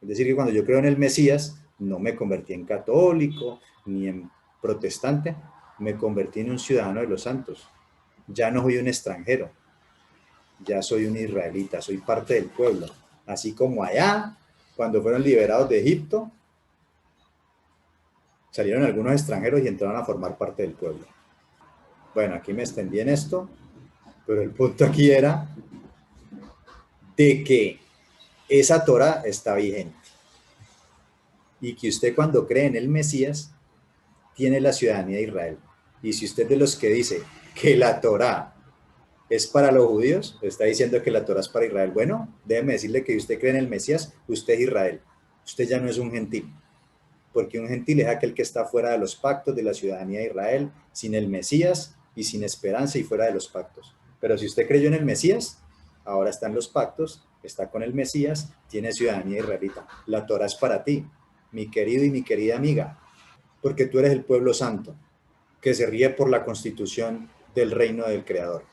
Es decir, que cuando yo creo en el Mesías, no me convertí en católico, ni en protestante, me convertí en un ciudadano de los santos. Ya no soy un extranjero, ya soy un israelita, soy parte del pueblo. Así como allá, cuando fueron liberados de Egipto, salieron algunos extranjeros y entraron a formar parte del pueblo. Bueno, aquí me extendí en esto, pero el punto aquí era de que esa Torah está vigente y que usted cuando cree en el Mesías tiene la ciudadanía de Israel. Y si usted es de los que dice que la Torah es para los judíos, está diciendo que la Torah es para Israel. Bueno, déjeme decirle que usted cree en el Mesías, usted es Israel. Usted ya no es un gentil, porque un gentil es aquel que está fuera de los pactos de la ciudadanía de Israel, sin el Mesías y sin esperanza y fuera de los pactos. Pero si usted creyó en el Mesías, ahora está en los pactos, está con el Mesías, tiene ciudadanía israelita. La Torah es para ti. mi querido y mi querida amiga, porque tú eres el pueblo santo, que se ríe por la constitución del reino del Creador.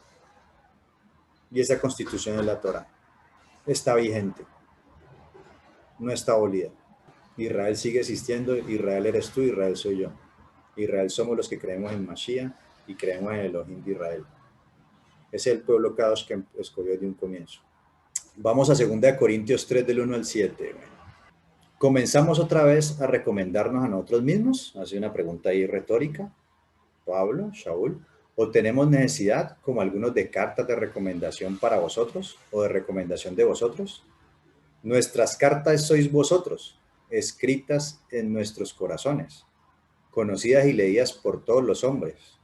Y esa constitución es la Torá. Está vigente, no está abolida. Israel sigue existiendo, Israel eres tú, Israel soy yo. Israel somos los que creemos en Mashiach y creemos en el Elohim de Israel. Ese es el pueblo Kadosh que escogió de un comienzo. Vamos a 2 Corintios 3 del 1 al 7. Comenzamos otra vez a recomendarnos a nosotros mismos. Hace una pregunta ahí retórica. Pablo, Shaul. ¿O tenemos necesidad, como algunos, de cartas de recomendación para vosotros o de recomendación de vosotros? Nuestras cartas sois vosotros, escritas en nuestros corazones, conocidas y leídas por todos los hombres,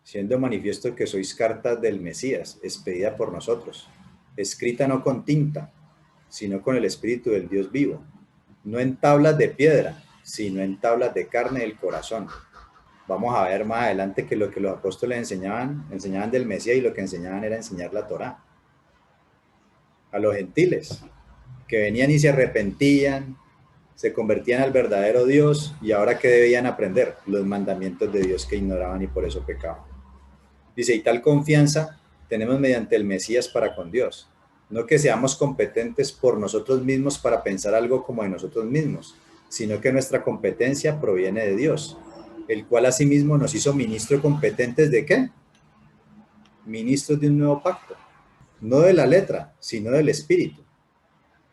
siendo manifiesto que sois cartas del Mesías, expedida por nosotros, escrita no con tinta, sino con el Espíritu del Dios vivo, no en tablas de piedra, sino en tablas de carne del corazón. Vamos a ver más adelante que lo que los apóstoles enseñaban del Mesías, y lo que enseñaban era enseñar la Torá a los gentiles, que venían y se arrepentían, se convertían al verdadero Dios, y ahora ¿qué debían aprender? Los mandamientos de Dios que ignoraban y por eso pecaban. Dice, y tal confianza tenemos mediante el Mesías para con Dios. No que seamos competentes por nosotros mismos para pensar algo como de nosotros mismos, sino que nuestra competencia proviene de Dios, el cual asimismo nos hizo ministros competentes ¿de qué? Ministros de un nuevo pacto. No de la letra, sino del Espíritu.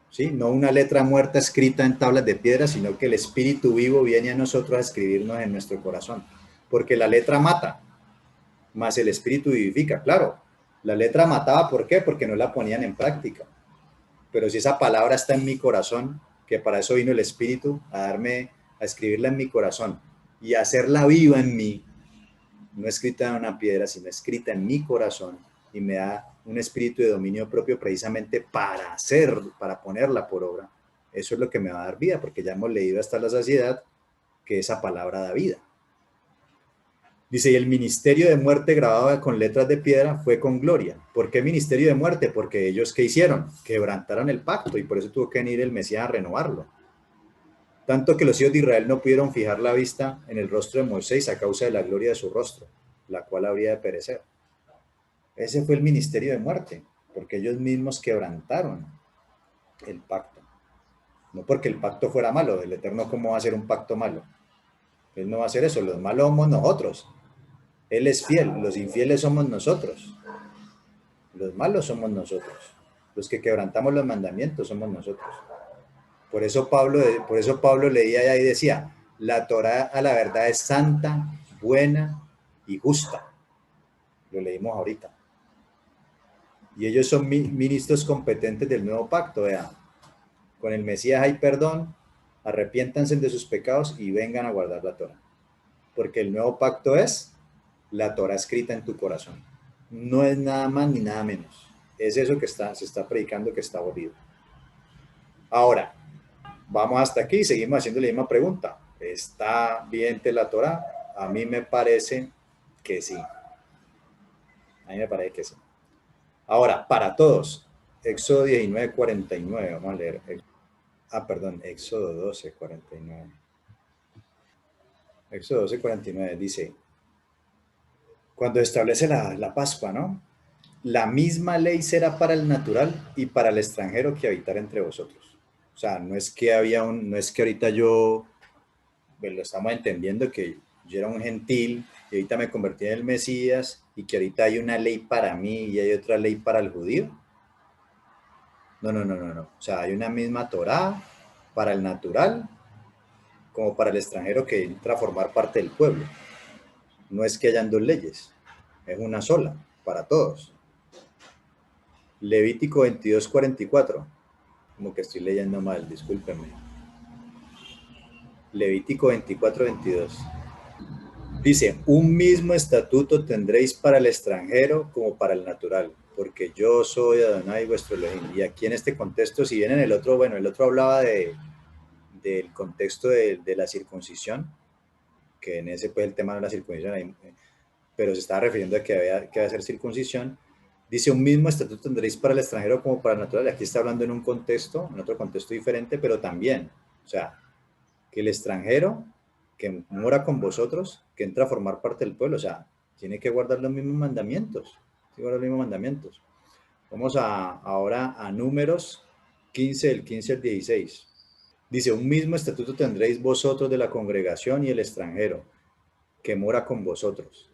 ¿Sí? No una letra muerta escrita en tablas de piedra, sino que el Espíritu vivo viene a nosotros a escribirnos en nuestro corazón. Porque la letra mata, más el Espíritu vivifica. Claro, la letra mataba, ¿por qué? Porque no la ponían en práctica. Pero si esa palabra está en mi corazón, que para eso vino el Espíritu, a escribirla en mi corazón y a hacerla viva en mí, no escrita en una piedra, sino escrita en mi corazón, y me da un espíritu de dominio propio precisamente para ponerla por obra. Eso es lo que me va a dar vida, porque ya hemos leído hasta la saciedad que esa palabra da vida. Dice, y el ministerio de muerte grabado con letras de piedra fue con gloria. ¿Por qué ministerio de muerte? Porque ellos, ¿qué hicieron? Quebrantaron el pacto, y por eso tuvo que venir el Mesías a renovarlo. Tanto que los hijos de Israel no pudieron fijar la vista en el rostro de Moisés a causa de la gloria de su rostro, la cual habría de perecer. Ese fue el ministerio de muerte, porque ellos mismos quebrantaron el pacto. No porque el pacto fuera malo, el Eterno, ¿cómo va a ser un pacto malo? Él no va a hacer eso, los malos somos nosotros. Él es fiel, los infieles somos nosotros. Los malos somos nosotros. Los que quebrantamos los mandamientos somos nosotros. Por eso Pablo leía allá y decía, la Torá a la verdad es santa, buena y justa. Lo leímos ahorita. Y ellos son ministros competentes del nuevo pacto, vean. Con el Mesías hay perdón, arrepiéntanse de sus pecados y vengan a guardar la Torá. Porque el nuevo pacto es la Torá escrita en tu corazón. No es nada más ni nada menos. Es eso que se está predicando, que está abolido. Ahora, vamos hasta aquí y seguimos haciendo la misma pregunta. ¿Está vigente la Torá? A mí me parece que sí. A mí me parece que sí. Ahora, para todos, Éxodo 19:49, vamos a leer. Éxodo 12:49. Éxodo 12:49 dice, cuando establece la Pascua, ¿no? La misma ley será para el natural y para el extranjero que habitar entre vosotros. O sea, no es que ahorita yo, pues lo estamos entendiendo, que yo era un gentil y ahorita me convertí en el Mesías, y que ahorita hay una ley para mí y hay otra ley para el judío. No. O sea, hay una misma Torá para el natural como para el extranjero que entra a formar parte del pueblo. No es que hayan dos leyes, es una sola para todos. Levítico 22:44. Como que estoy leyendo mal, discúlpenme. Levítico 24:22. Dice, un mismo estatuto tendréis para el extranjero como para el natural, porque yo soy Adonai vuestro Elohim. Y aquí en este contexto, si bien en el otro, bueno, el otro hablaba del contexto de la circuncisión, que en ese pues el tema de la circuncisión, pero se estaba refiriendo a que había que hacer circuncisión. Dice, un mismo estatuto tendréis para el extranjero como para el natural. Aquí está hablando en otro contexto diferente, pero también, o sea, que el extranjero que mora con vosotros, que entra a formar parte del pueblo, o sea, tiene que guardar los mismos mandamientos. Tiene que guardar los mismos mandamientos. Vamos ahora a Números 15, del 15 al 16. Dice, un mismo estatuto tendréis vosotros de la congregación y el extranjero que mora con vosotros,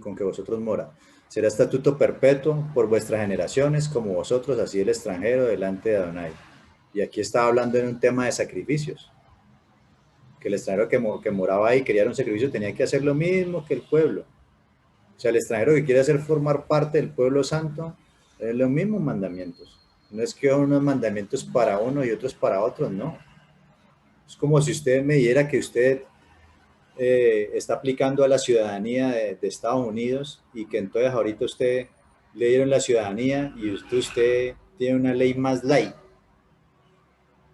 con que vosotros mora. Será estatuto perpetuo por vuestras generaciones, como vosotros, así el extranjero delante de Adonai. Y aquí está hablando en un tema de sacrificios, que el extranjero que moraba ahí, quería un sacrificio, tenía que hacer lo mismo que el pueblo. O sea, el extranjero que quiere hacer formar parte del pueblo santo, es los mismos mandamientos. No es que unos mandamientos para uno y otros para otros, no. Es como si usted me dijera que usted está aplicando a la ciudadanía de Estados Unidos y que entonces ahorita usted le dieron la ciudadanía y usted tiene una ley más light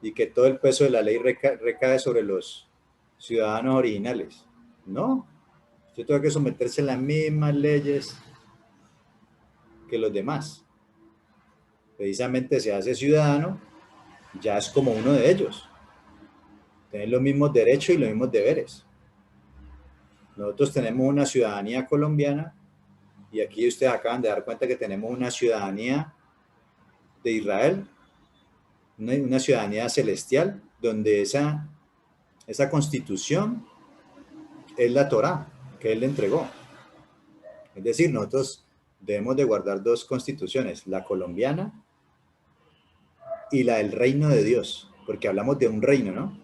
y que todo el peso de la ley recae sobre los ciudadanos originales. No, usted tiene que someterse a las mismas leyes que los demás. Precisamente se hace ciudadano, ya es como uno de ellos. Tiene los mismos derechos y los mismos deberes. Nosotros tenemos una ciudadanía colombiana y aquí ustedes acaban de dar cuenta que tenemos una ciudadanía de Israel, una ciudadanía celestial, donde esa constitución es la Torá que él le entregó. Es decir, nosotros debemos de guardar dos constituciones, la colombiana y la del reino de Dios, porque hablamos de un reino, ¿no?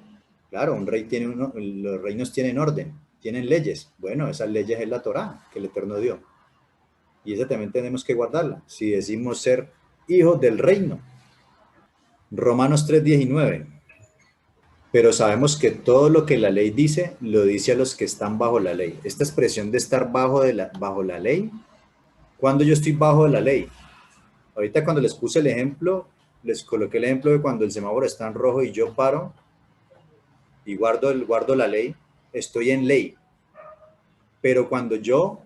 Claro, un rey tiene los reinos tienen orden, tienen leyes. Bueno, esas leyes es la Torá que el Eterno dio. Y esa también tenemos que guardarla, si decimos ser hijos del reino. Romanos 3:19. Pero sabemos que todo lo que la ley dice, lo dice a los que están bajo la ley. Esta expresión de estar bajo la ley, cuando yo estoy bajo de la ley. Ahorita cuando les puse el ejemplo, les coloqué el ejemplo de cuando el semáforo está en rojo y yo paro y guardo la ley, estoy en ley. Pero cuando yo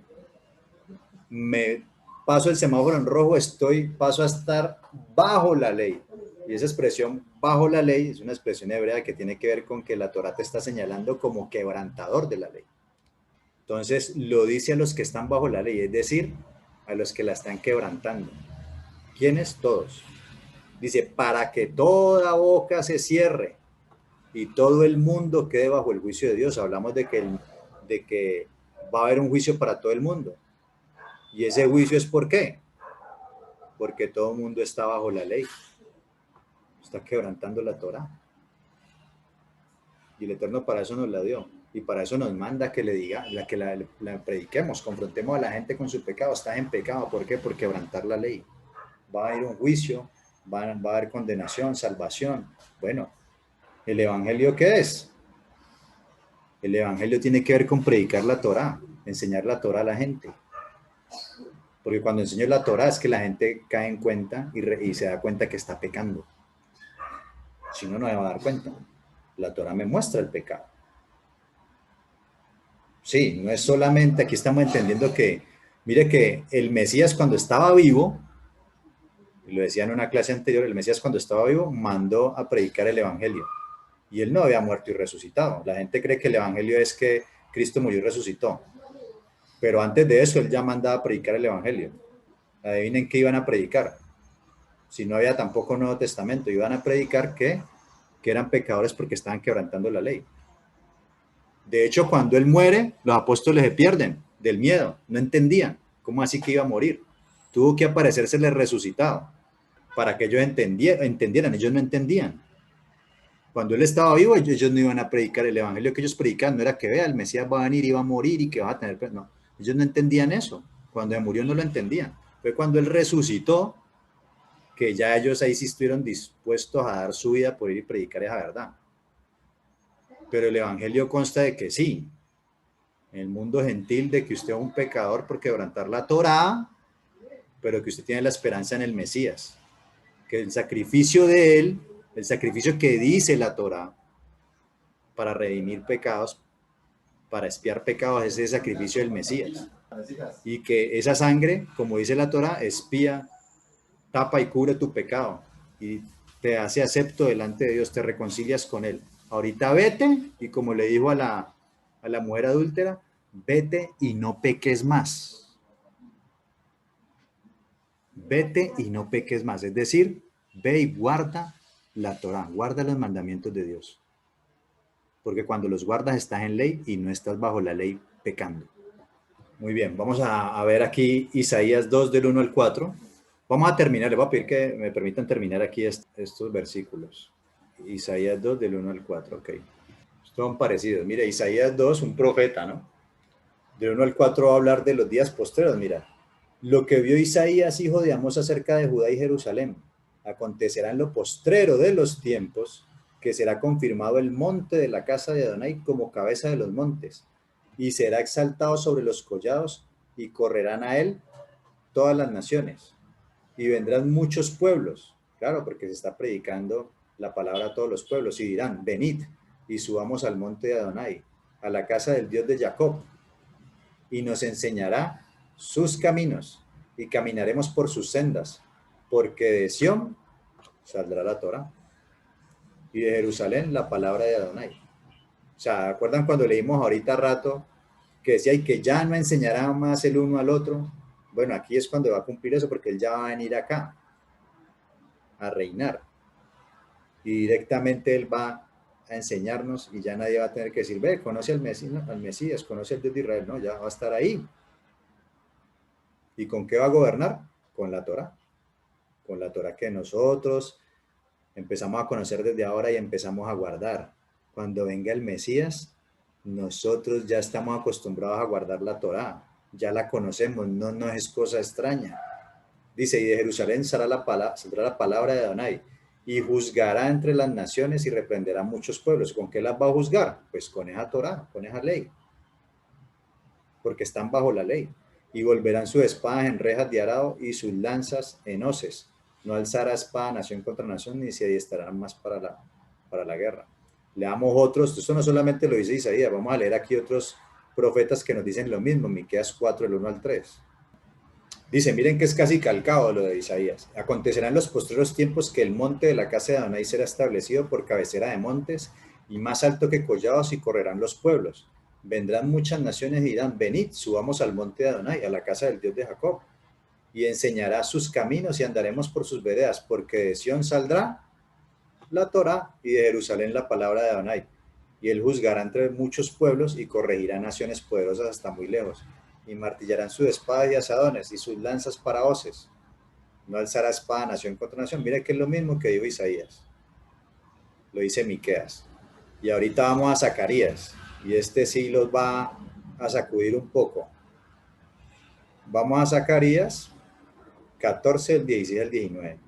me paso el semáforo en rojo, paso a estar bajo la ley. Y esa expresión bajo la ley es una expresión hebrea que tiene que ver con que la Torá te está señalando como quebrantador de la ley. Entonces lo dice a los que están bajo la ley, es decir, a los que la están quebrantando. ¿Quiénes? Todos. Dice, para que toda boca se cierre y todo el mundo quede bajo el juicio de Dios. Hablamos de que va a haber un juicio para todo el mundo. Y ese juicio es ¿por qué? Porque todo el mundo está bajo la ley. Está quebrantando la Torá. Y el Eterno para eso nos la dio. Y para eso nos manda que le diga, que la prediquemos, confrontemos a la gente con su pecado. Estás en pecado. ¿Por qué? Por quebrantar la ley. Va a haber un juicio, va a haber condenación, salvación. Bueno, ¿el Evangelio qué es? El Evangelio tiene que ver con predicar la Torá, enseñar la Torá a la gente. Porque cuando enseño la Torá es que la gente cae en cuenta y se da cuenta que está pecando. Si no, no me va a dar cuenta. La Torá me muestra el pecado. Sí, no es solamente, aquí estamos entendiendo que, mire que el Mesías cuando estaba vivo, y lo decía en una clase anterior, el Mesías cuando estaba vivo mandó a predicar el Evangelio. Y él no había muerto y resucitado. La gente cree que el Evangelio es que Cristo murió y resucitó. Pero antes de eso, él ya mandaba a predicar el Evangelio. Adivinen qué iban a predicar. Si no había tampoco Nuevo Testamento, iban a predicar que eran pecadores porque estaban quebrantando la ley. De hecho, cuando él muere, los apóstoles se pierden del miedo. No entendían cómo así que iba a morir. Tuvo que aparecérsele resucitado para que ellos entendieran. Ellos no entendían. Cuando él estaba vivo, ellos no iban a predicar el Evangelio que ellos predicaban. No era que vea, el Mesías va a venir y va a morir y que va a tener... No, ellos no entendían eso. Cuando él murió no lo entendían. Fue cuando él resucitó que ya ellos ahí sí estuvieron dispuestos a dar su vida por ir y predicar esa verdad. Pero el Evangelio consta de que sí, en el mundo gentil, de que usted es un pecador por quebrantar la Torá, pero que usted tiene la esperanza en el Mesías. Que el sacrificio de él, el sacrificio que dice la Torá para redimir pecados, para expiar pecados, es el sacrificio del Mesías. Y que esa sangre, como dice la Torá, expía, tapa y cubre tu pecado y te hace acepto delante de Dios, te reconcilias con él. Ahorita vete, y como le dijo a la mujer adúltera, vete y no peques más. Vete y no peques más. Es decir, ve y guarda la Torá, guarda los mandamientos de Dios. Porque cuando los guardas estás en ley y no estás bajo la ley pecando. Muy bien, vamos a ver aquí Isaías 2 del 1 al 4. Vamos a terminar, les voy a pedir que me permitan terminar aquí estos versículos. Isaías 2 del 1 al 4, ok. Son parecidos. Mira, Isaías 2, un profeta, ¿no? Del 1 al 4 va a hablar de los días postreros, mira. Lo que vio Isaías, hijo de Amós, acerca de Judá y Jerusalén. Acontecerá en lo postrero de los tiempos que será confirmado el monte de la casa de Adonai como cabeza de los montes, y será exaltado sobre los collados, y correrán a él todas las naciones, y vendrán muchos pueblos, claro, porque se está predicando la palabra a todos los pueblos, y dirán, venid, y subamos al monte de Adonai, a la casa del Dios de Jacob, y nos enseñará sus caminos, y caminaremos por sus sendas, porque de Sión saldrá la Torá, y de Jerusalén la palabra de Adonai. O sea, ¿acuerdan cuando leímos ahorita rato que decía y que ya no enseñará más el uno al otro? Bueno, aquí es cuando va a cumplir eso, porque él ya va a venir acá a reinar, y directamente él va a enseñarnos, y ya nadie va a tener que decir, ve, conoce al Mesías, conoce al Dios de Israel. No, ya va a estar ahí. ¿Y con qué va a gobernar? Con la Torá. Con la Torá que nosotros empezamos a conocer desde ahora y empezamos a guardar. Cuando venga el Mesías, nosotros ya estamos acostumbrados a guardar la Torá, ya la conocemos, no es cosa extraña. Dice, y de Jerusalén saldrá la palabra de Adonai, y juzgará entre las naciones y reprenderá muchos pueblos. ¿Con qué las va a juzgar? Pues con esa Torá, con esa ley, porque están bajo la ley. Y volverán sus espadas en rejas de arado y sus lanzas en hoces. No alzará espada nación contra nación, ni se adiestrarán más para la guerra. Leamos otros, esto no solamente lo dice Isaías, vamos a leer aquí otros profetas que nos dicen lo mismo, Miqueas 4, del 1 al 3. Dice, miren que es casi calcado lo de Isaías. Acontecerá en los postreros tiempos que el monte de la casa de Adonai será establecido por cabecera de montes y más alto que collados, y correrán los pueblos. Vendrán muchas naciones y dirán, venid, subamos al monte de Adonai, a la casa del Dios de Jacob, y enseñará sus caminos y andaremos por sus veredas, porque de Sión saldrá la Torá y de Jerusalén la palabra de Adonai. Y él juzgará entre muchos pueblos y corregirá naciones poderosas hasta muy lejos. Y martillarán sus espadas y asadones y sus lanzas para hoces. No alzará espada nación contra nación. Mira que es lo mismo que dijo Isaías. Lo dice Miqueas. Y ahorita vamos a Zacarías. Y este sí los va a sacudir un poco. Vamos a Zacarías 14, el 16 al 19.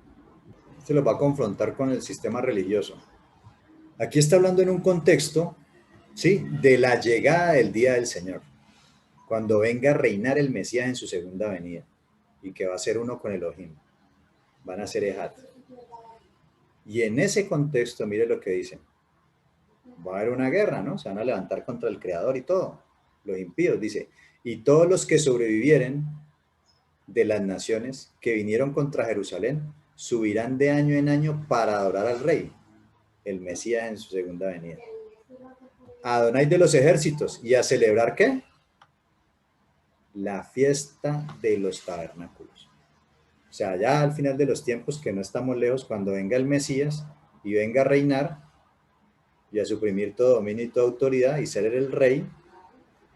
Se los va a confrontar con el sistema religioso. Aquí está hablando en un contexto, ¿sí?, de la llegada del día del Señor, cuando venga a reinar el Mesías en su segunda venida, y que va a ser uno con Elohim. Van a ser Ejad. Y en ese contexto, mire lo que dicen. Va a haber una guerra, ¿no? Se van a levantar contra el Creador y todo. Los impíos, dice. Y todos los que sobrevivieren de las naciones que vinieron contra Jerusalén subirán de año en año para adorar al Rey, el Mesías en su segunda venida. A Adonai de los ejércitos. ¿Y a celebrar qué? La fiesta de los tabernáculos. O sea, ya al final de los tiempos, que no estamos lejos, cuando venga el Mesías y venga a reinar y a suprimir todo dominio y toda autoridad y ser el rey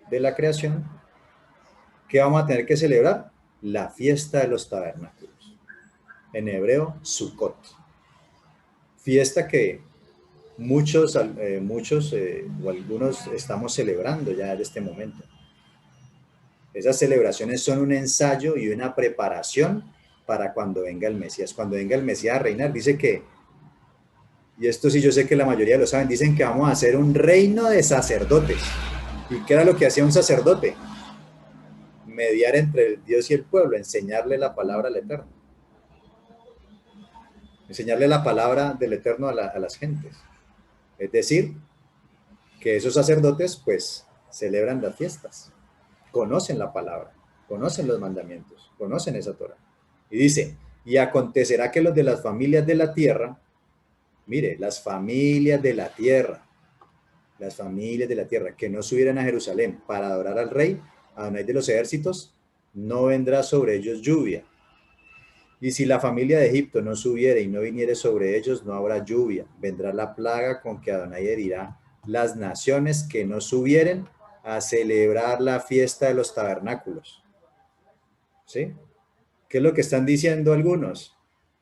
de la creación, ¿qué vamos a tener que celebrar? La fiesta de los tabernáculos. En hebreo, Sukkot. Fiesta que muchos o algunos estamos celebrando ya en este momento. Esas celebraciones son un ensayo y una preparación para cuando venga el Mesías. Cuando venga el Mesías a reinar, dice que, y esto sí yo sé que la mayoría lo saben, dicen que vamos a hacer un reino de sacerdotes. ¿Y qué era lo que hacía un sacerdote? Mediar entre el Dios y el pueblo, enseñarle la palabra al Eterno. Enseñarle la palabra del Eterno a las gentes. Es decir, que esos sacerdotes pues celebran las fiestas, conocen la palabra, conocen los mandamientos, conocen esa Torah. Y dice, y acontecerá que los de las familias de la tierra, mire, las familias de la tierra, las familias de la tierra, que no subieran a Jerusalén para adorar al rey, Adonai de los ejércitos, no vendrá sobre ellos lluvia. Y si la familia de Egipto no subiere y no viniere sobre ellos, no habrá lluvia. Vendrá la plaga con que Adonai herirá las naciones que no subieren a celebrar la fiesta de los tabernáculos. ¿Sí? ¿Qué es lo que están diciendo algunos?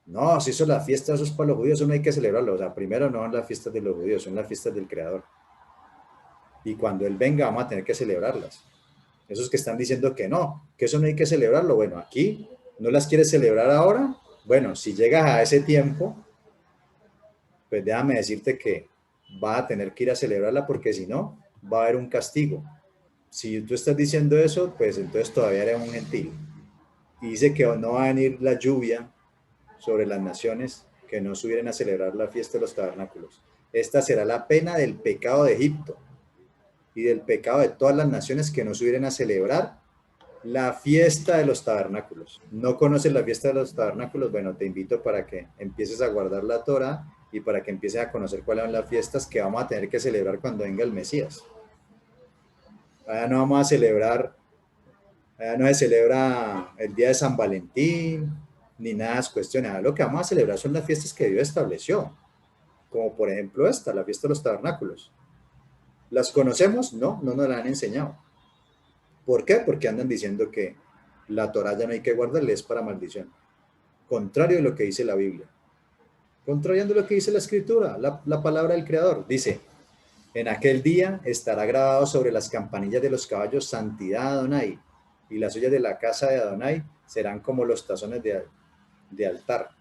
No, si eso es la fiesta, eso es para los judíos, eso no hay que celebrarlo. O sea, primero no son las fiestas de los judíos, son las fiestas del Creador. Y cuando Él venga vamos a tener que celebrarlas. Esos que están diciendo que eso no hay que celebrarlo. Bueno, aquí no las quieres celebrar ahora. Bueno, si llegas a ese tiempo, pues déjame decirte que vas a tener que ir a celebrarla porque si no, va a haber un castigo. Si tú estás diciendo eso, pues entonces todavía eres un gentil. Y dice que no va a venir la lluvia sobre las naciones que no subieran a celebrar la fiesta de los tabernáculos. Esta será la pena del pecado de Egipto y del pecado de todas las naciones que no subieran a celebrar la fiesta de los tabernáculos. ¿No conoces la fiesta de los tabernáculos? Bueno, te invito para que empieces a guardar la Torah y para que empieces a conocer cuáles son las fiestas que vamos a tener que celebrar cuando venga el Mesías. Allá no vamos a celebrar, allá no se celebra el día de San Valentín, ni nada de esas cuestiones. Allá lo que vamos a celebrar son las fiestas que Dios estableció, como por ejemplo esta, la fiesta de los tabernáculos. ¿Las conocemos? No, no nos la han enseñado. ¿Por qué? Porque andan diciendo que la Torah ya no hay que guardarle, es para maldición. Contrario de lo que dice la Biblia. Contrariando lo que dice la Escritura, la palabra del Creador. Dice, en aquel día estará grabado sobre las campanillas de los caballos santidad Adonai, y las ollas de la casa de Adonai serán como los tazones de altar.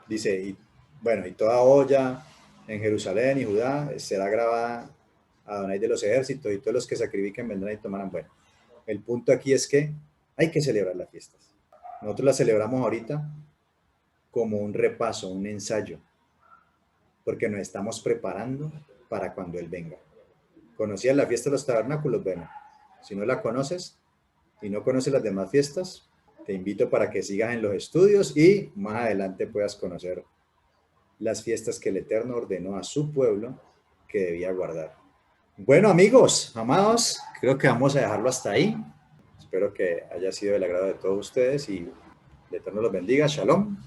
Dice, y bueno, y toda olla en Jerusalén y Judá será grabada Adonai de los ejércitos, y todos los que sacrifiquen vendrán y tomarán. Bueno, el punto aquí es que hay que celebrar las fiestas. Nosotros las celebramos ahorita como un repaso, un ensayo, porque nos estamos preparando para cuando Él venga. ¿Conocías la fiesta de los tabernáculos? Bueno, si no la conoces y no conoces las demás fiestas, te invito para que sigas en los estudios y más adelante puedas conocer las fiestas que el Eterno ordenó a su pueblo que debía guardar. Bueno, amigos, amados, creo que vamos a dejarlo hasta ahí. Espero que haya sido del agrado de todos ustedes y el Eterno los bendiga. Shalom.